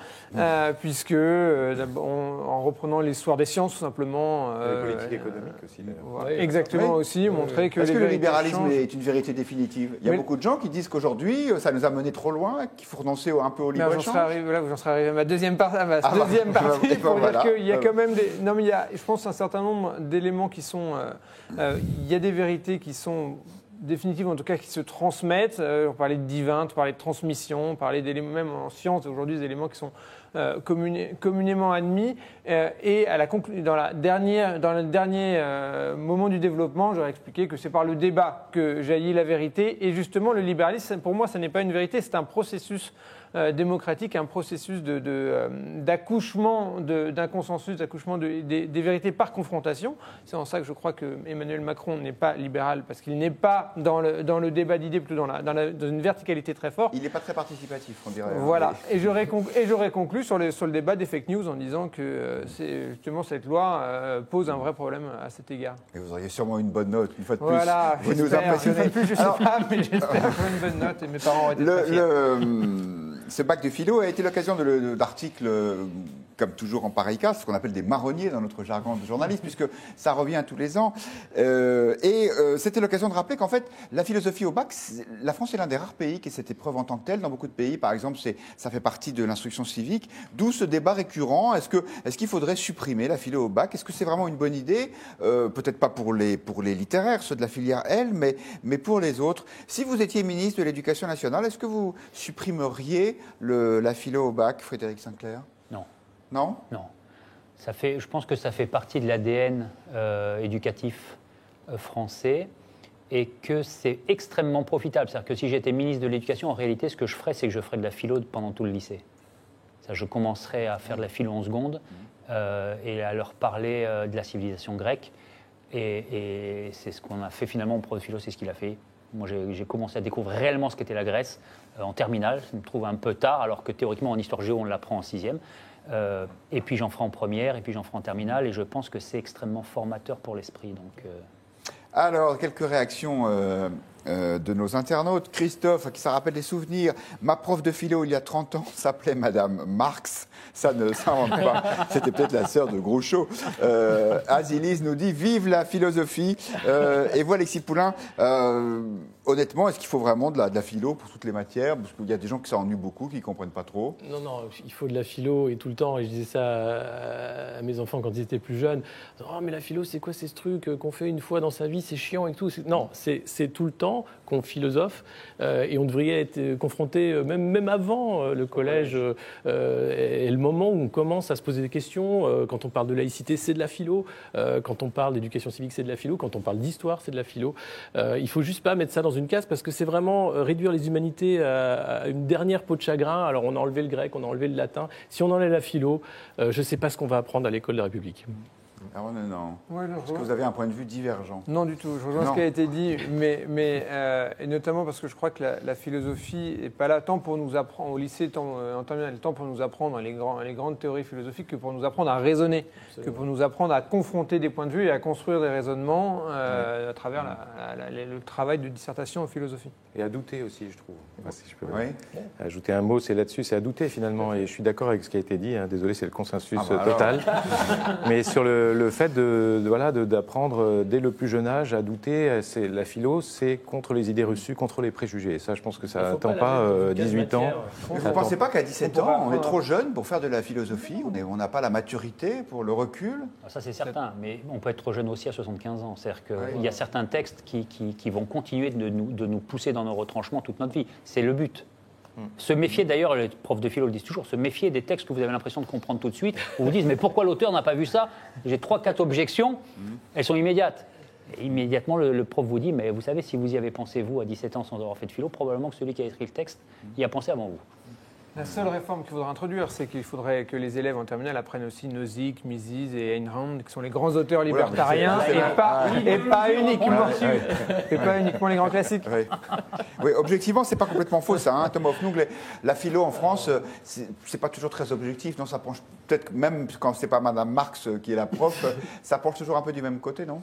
puisque en reprenant l'histoire des sciences, tout simplement. La politique économique aussi, d'ailleurs. Exactement, aussi, montrer que. Est-ce que le libéralisme changent. est une vérité définitive? Il y a beaucoup de gens qui disent qu'aujourd'hui, ça nous a mené trop loin, qu'il faut renoncer un peu au libre-échange. Vous en serez arrivé à ma deuxième partie pour dire qu'il y a quand même des. Non, mais il y a, je pense, un certain nombre d'éléments qui sont. Il y a des vérités qui sont définitives, en tout cas qui se transmettent. On parlait de divin, on parlait de transmission, on parlait d'éléments, même en science aujourd'hui, des éléments qui sont communément admis. Et dans le dernier moment du développement, j'aurais expliqué que c'est par le débat que jaillit la vérité. Et justement, le libéralisme, pour moi, ce n'est pas une vérité, c'est un processus démocratique, un processus d'accouchement d'un consensus, d'accouchement des vérités par confrontation. C'est en ça que je crois que Emmanuel Macron n'est pas libéral, parce qu'il n'est pas dans le débat d'idées, plutôt dans une verticalité très forte. Il n'est pas très participatif, on dirait. Voilà. Et j'aurais conclu sur le débat des fake news en disant que justement cette loi pose un vrai problème à cet égard. Et vous auriez sûrement une bonne note, une fois de plus. Voilà, vous nous impressionnez. Je ne sais pas, mais j'espère avoir une bonne note et mes parents auraient été très fiers. Ce bac de philo a été l'occasion d'articles, comme toujours en pareil cas, ce qu'on appelle des marronniers dans notre jargon de journaliste, puisque ça revient tous les ans. C'était l'occasion de rappeler qu'en fait, la philosophie au bac, la France est l'un des rares pays qui a cette épreuve en tant que telle. Dans beaucoup de pays, par exemple, ça fait partie de l'instruction civique. D'où ce débat récurrent. Est-ce qu'il faudrait supprimer la philo au bac? Est-ce que c'est vraiment une bonne idée? Peut-être pas pour les littéraires, ceux de la filière L, mais pour les autres. Si vous étiez ministre de l'Éducation nationale, est-ce que vous supprimeriez la philo au bac, Frédéric Sinclair? Non. Non? Non. Je pense que ça fait partie de l'ADN éducatif français et que c'est extrêmement profitable. C'est-à-dire que si j'étais ministre de l'Éducation, en réalité, ce que je ferais, c'est que je ferais de la philo pendant tout le lycée. Je commencerais à faire de la philo en seconde et à leur parler de la civilisation grecque. Et c'est ce qu'on a fait finalement. Mon prof de philo, c'est ce qu'il a fait. Moi, j'ai commencé à découvrir réellement ce qu'était la Grèce en terminale. Je me trouve un peu tard, alors que théoriquement, en histoire géo, on l'apprend en 6e. Et puis, j'en ferai en première, et puis j'en ferai en terminale. Et je pense que c'est extrêmement formateur pour l'esprit. Donc, Alors, quelques réactions de nos internautes. Christophe, qui ça rappelle des souvenirs. Ma prof de philo, il y a 30 ans, s'appelait Madame Marx. Ça ne s'invente pas. C'était peut-être la sœur de Groucho. Azilise nous dit « Vive la philosophie !» Et vous, Alexis Poulain, honnêtement, est-ce qu'il faut vraiment de la philo pour toutes les matières? Parce qu'il y a des gens qui s'ennuient beaucoup, qui ne comprennent pas trop. Non, il faut de la philo et tout le temps. Et je disais ça à mes enfants quand ils étaient plus jeunes. « Oh, mais la philo, c'est quoi, c'est ce truc qu'on fait une fois dans sa vie, c'est chiant et tout. » Non, c'est tout le temps qu'on philosophe et on devrait être confronté, même avant le collège, et le moment où on commence à se poser des questions. Quand on parle de laïcité, c'est de la philo. Quand on parle d'éducation civique, c'est de la philo. Quand on parle d'histoire, c'est de la philo. Il ne faut juste pas mettre ça dans une case parce que c'est vraiment réduire les humanités à une dernière peau de chagrin. Alors on a enlevé le grec, on a enlevé le latin. Si on enlève la philo, je ne sais pas ce qu'on va apprendre à l'école de la République. Ah non. Est-ce que vous avez un point de vue divergent? Non, du tout. Je rejoins ce qui a été dit, et notamment parce que je crois que la philosophie n'est pas là tant pour nous apprendre, au lycée, en terminale, tant pour nous apprendre les grandes théories philosophiques que pour nous apprendre à raisonner, que pour nous apprendre à confronter des points de vue et à construire des raisonnements à travers le travail de dissertation en philosophie. Et à douter aussi, je trouve. Si je peux ajouter un mot, c'est là-dessus, c'est à douter finalement. Et je suis d'accord avec ce qui a été dit. Désolé, c'est le consensus total. Mais sur le fait d'apprendre dès le plus jeune âge à douter, la philo, c'est contre les idées reçues, contre les préjugés. Et ça, je pense que ça n'attend pas 18 ans. Vous ne pensez pas qu'à 17 ans, on est trop jeune pour faire de la philosophie? On n'a pas la maturité pour le recul? Ça, c'est certain. Mais on peut être trop jeune aussi à 75 ans. C'est-à-dire qu'il y a certains textes qui vont continuer de nous pousser dans nos retranchements toute notre vie. C'est le but. Se méfier, d'ailleurs, les profs de philo le disent toujours, se méfier des textes que vous avez l'impression de comprendre tout de suite, où vous dites, mais pourquoi l'auteur n'a pas vu ça? J'ai 3-4 objections, elles sont immédiates. Et immédiatement, le prof vous dit, mais vous savez, si vous y avez pensé, vous, à 17 ans, sans avoir fait de philo, probablement que celui qui a écrit le texte y a pensé avant vous. La seule réforme qu'il faudrait introduire, c'est qu'il faudrait que les élèves en terminale apprennent aussi Nozick, Mises et Ayn Rand, qui sont les grands auteurs libertariens, et pas uniquement les grands classiques. Oui, objectivement, c'est pas complètement faux ça. Thomas Hoffnung, la philo en France, c'est pas toujours très objectif. Non, ça penche peut-être même quand c'est pas Madame Marx qui est la prof, ça penche toujours un peu du même côté, non?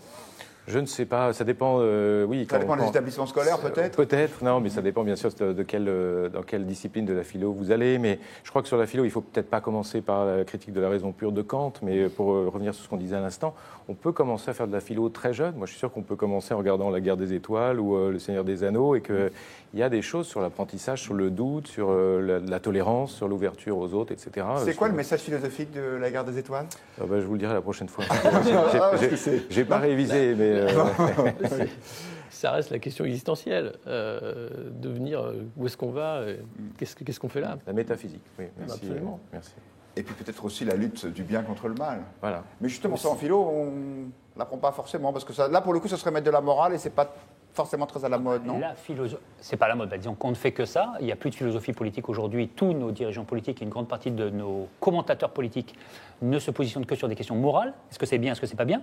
Je ne sais pas, ça dépend, oui. Ça dépend des établissements scolaires, peut-être. Peut-être, non, mais ça dépend bien sûr dans quelle discipline de la philo vous allez. Mais je crois que sur la philo, il faut peut-être pas commencer par la critique de la raison pure de Kant, mais pour revenir sur ce qu'on disait à l'instant, on peut commencer à faire de la philo très jeune. Moi, je suis sûr qu'on peut commencer en regardant La Guerre des Étoiles ou Le Seigneur des Anneaux, et qu'il y a des choses sur l'apprentissage, sur le doute, sur la tolérance, sur l'ouverture aux autres, etc. C'est quoi le message philosophique de La Guerre des Étoiles? Je vous le dirai la prochaine fois. J'ai pas révisé, mais... Ça reste la question existentielle. Devenir, où est-ce qu'on va? Qu'est-ce qu'on fait là? La métaphysique, oui. Merci. Absolument. Merci. Et puis peut-être aussi la lutte du bien contre le mal. Voilà. Mais justement, ça en philo, on l'apprend pas forcément, parce que ça, là, pour le coup, ça serait mettre de la morale et c'est pas forcément très à la mode, non? La philosophie, c'est pas la mode. Disons qu'on ne fait que ça. Il n'y a plus de philosophie politique aujourd'hui. Tous nos dirigeants politiques et une grande partie de nos commentateurs politiques ne se positionnent que sur des questions morales. Est-ce que c'est bien, est-ce que c'est pas bien?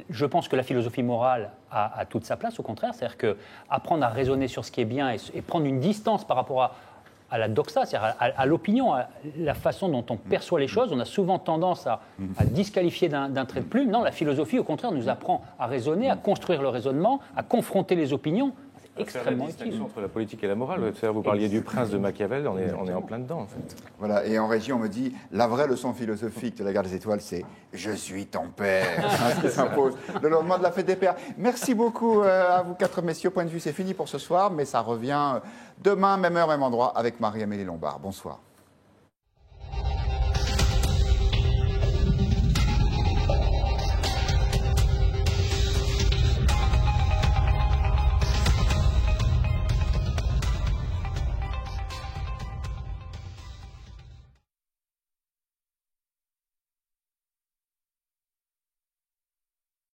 Je pense que la philosophie morale a toute sa place, au contraire. C'est-à-dire qu'apprendre à raisonner sur ce qui est bien et prendre une distance par rapport à la doxa, c'est-à-dire à l'opinion, à la façon dont on perçoit les choses. On a souvent tendance à disqualifier d'un trait de plume. Non, la philosophie, au contraire, nous apprend à raisonner, à construire le raisonnement, à confronter les opinions. C'est extrêmement utile. La distinction entre la politique et la morale. Vous parliez du prince de Machiavel, on est en plein dedans, en fait. Voilà, et en régie, on me dit, la vraie leçon philosophique de La Guerre des Étoiles, c'est « Je suis ton père », ce qui s'impose le lendemain de la fête des pères. Merci beaucoup à vous quatre messieurs. Point de vue, c'est fini pour ce soir, mais ça revient demain, même heure, même endroit, avec Marie-Amélie Lombard. Bonsoir.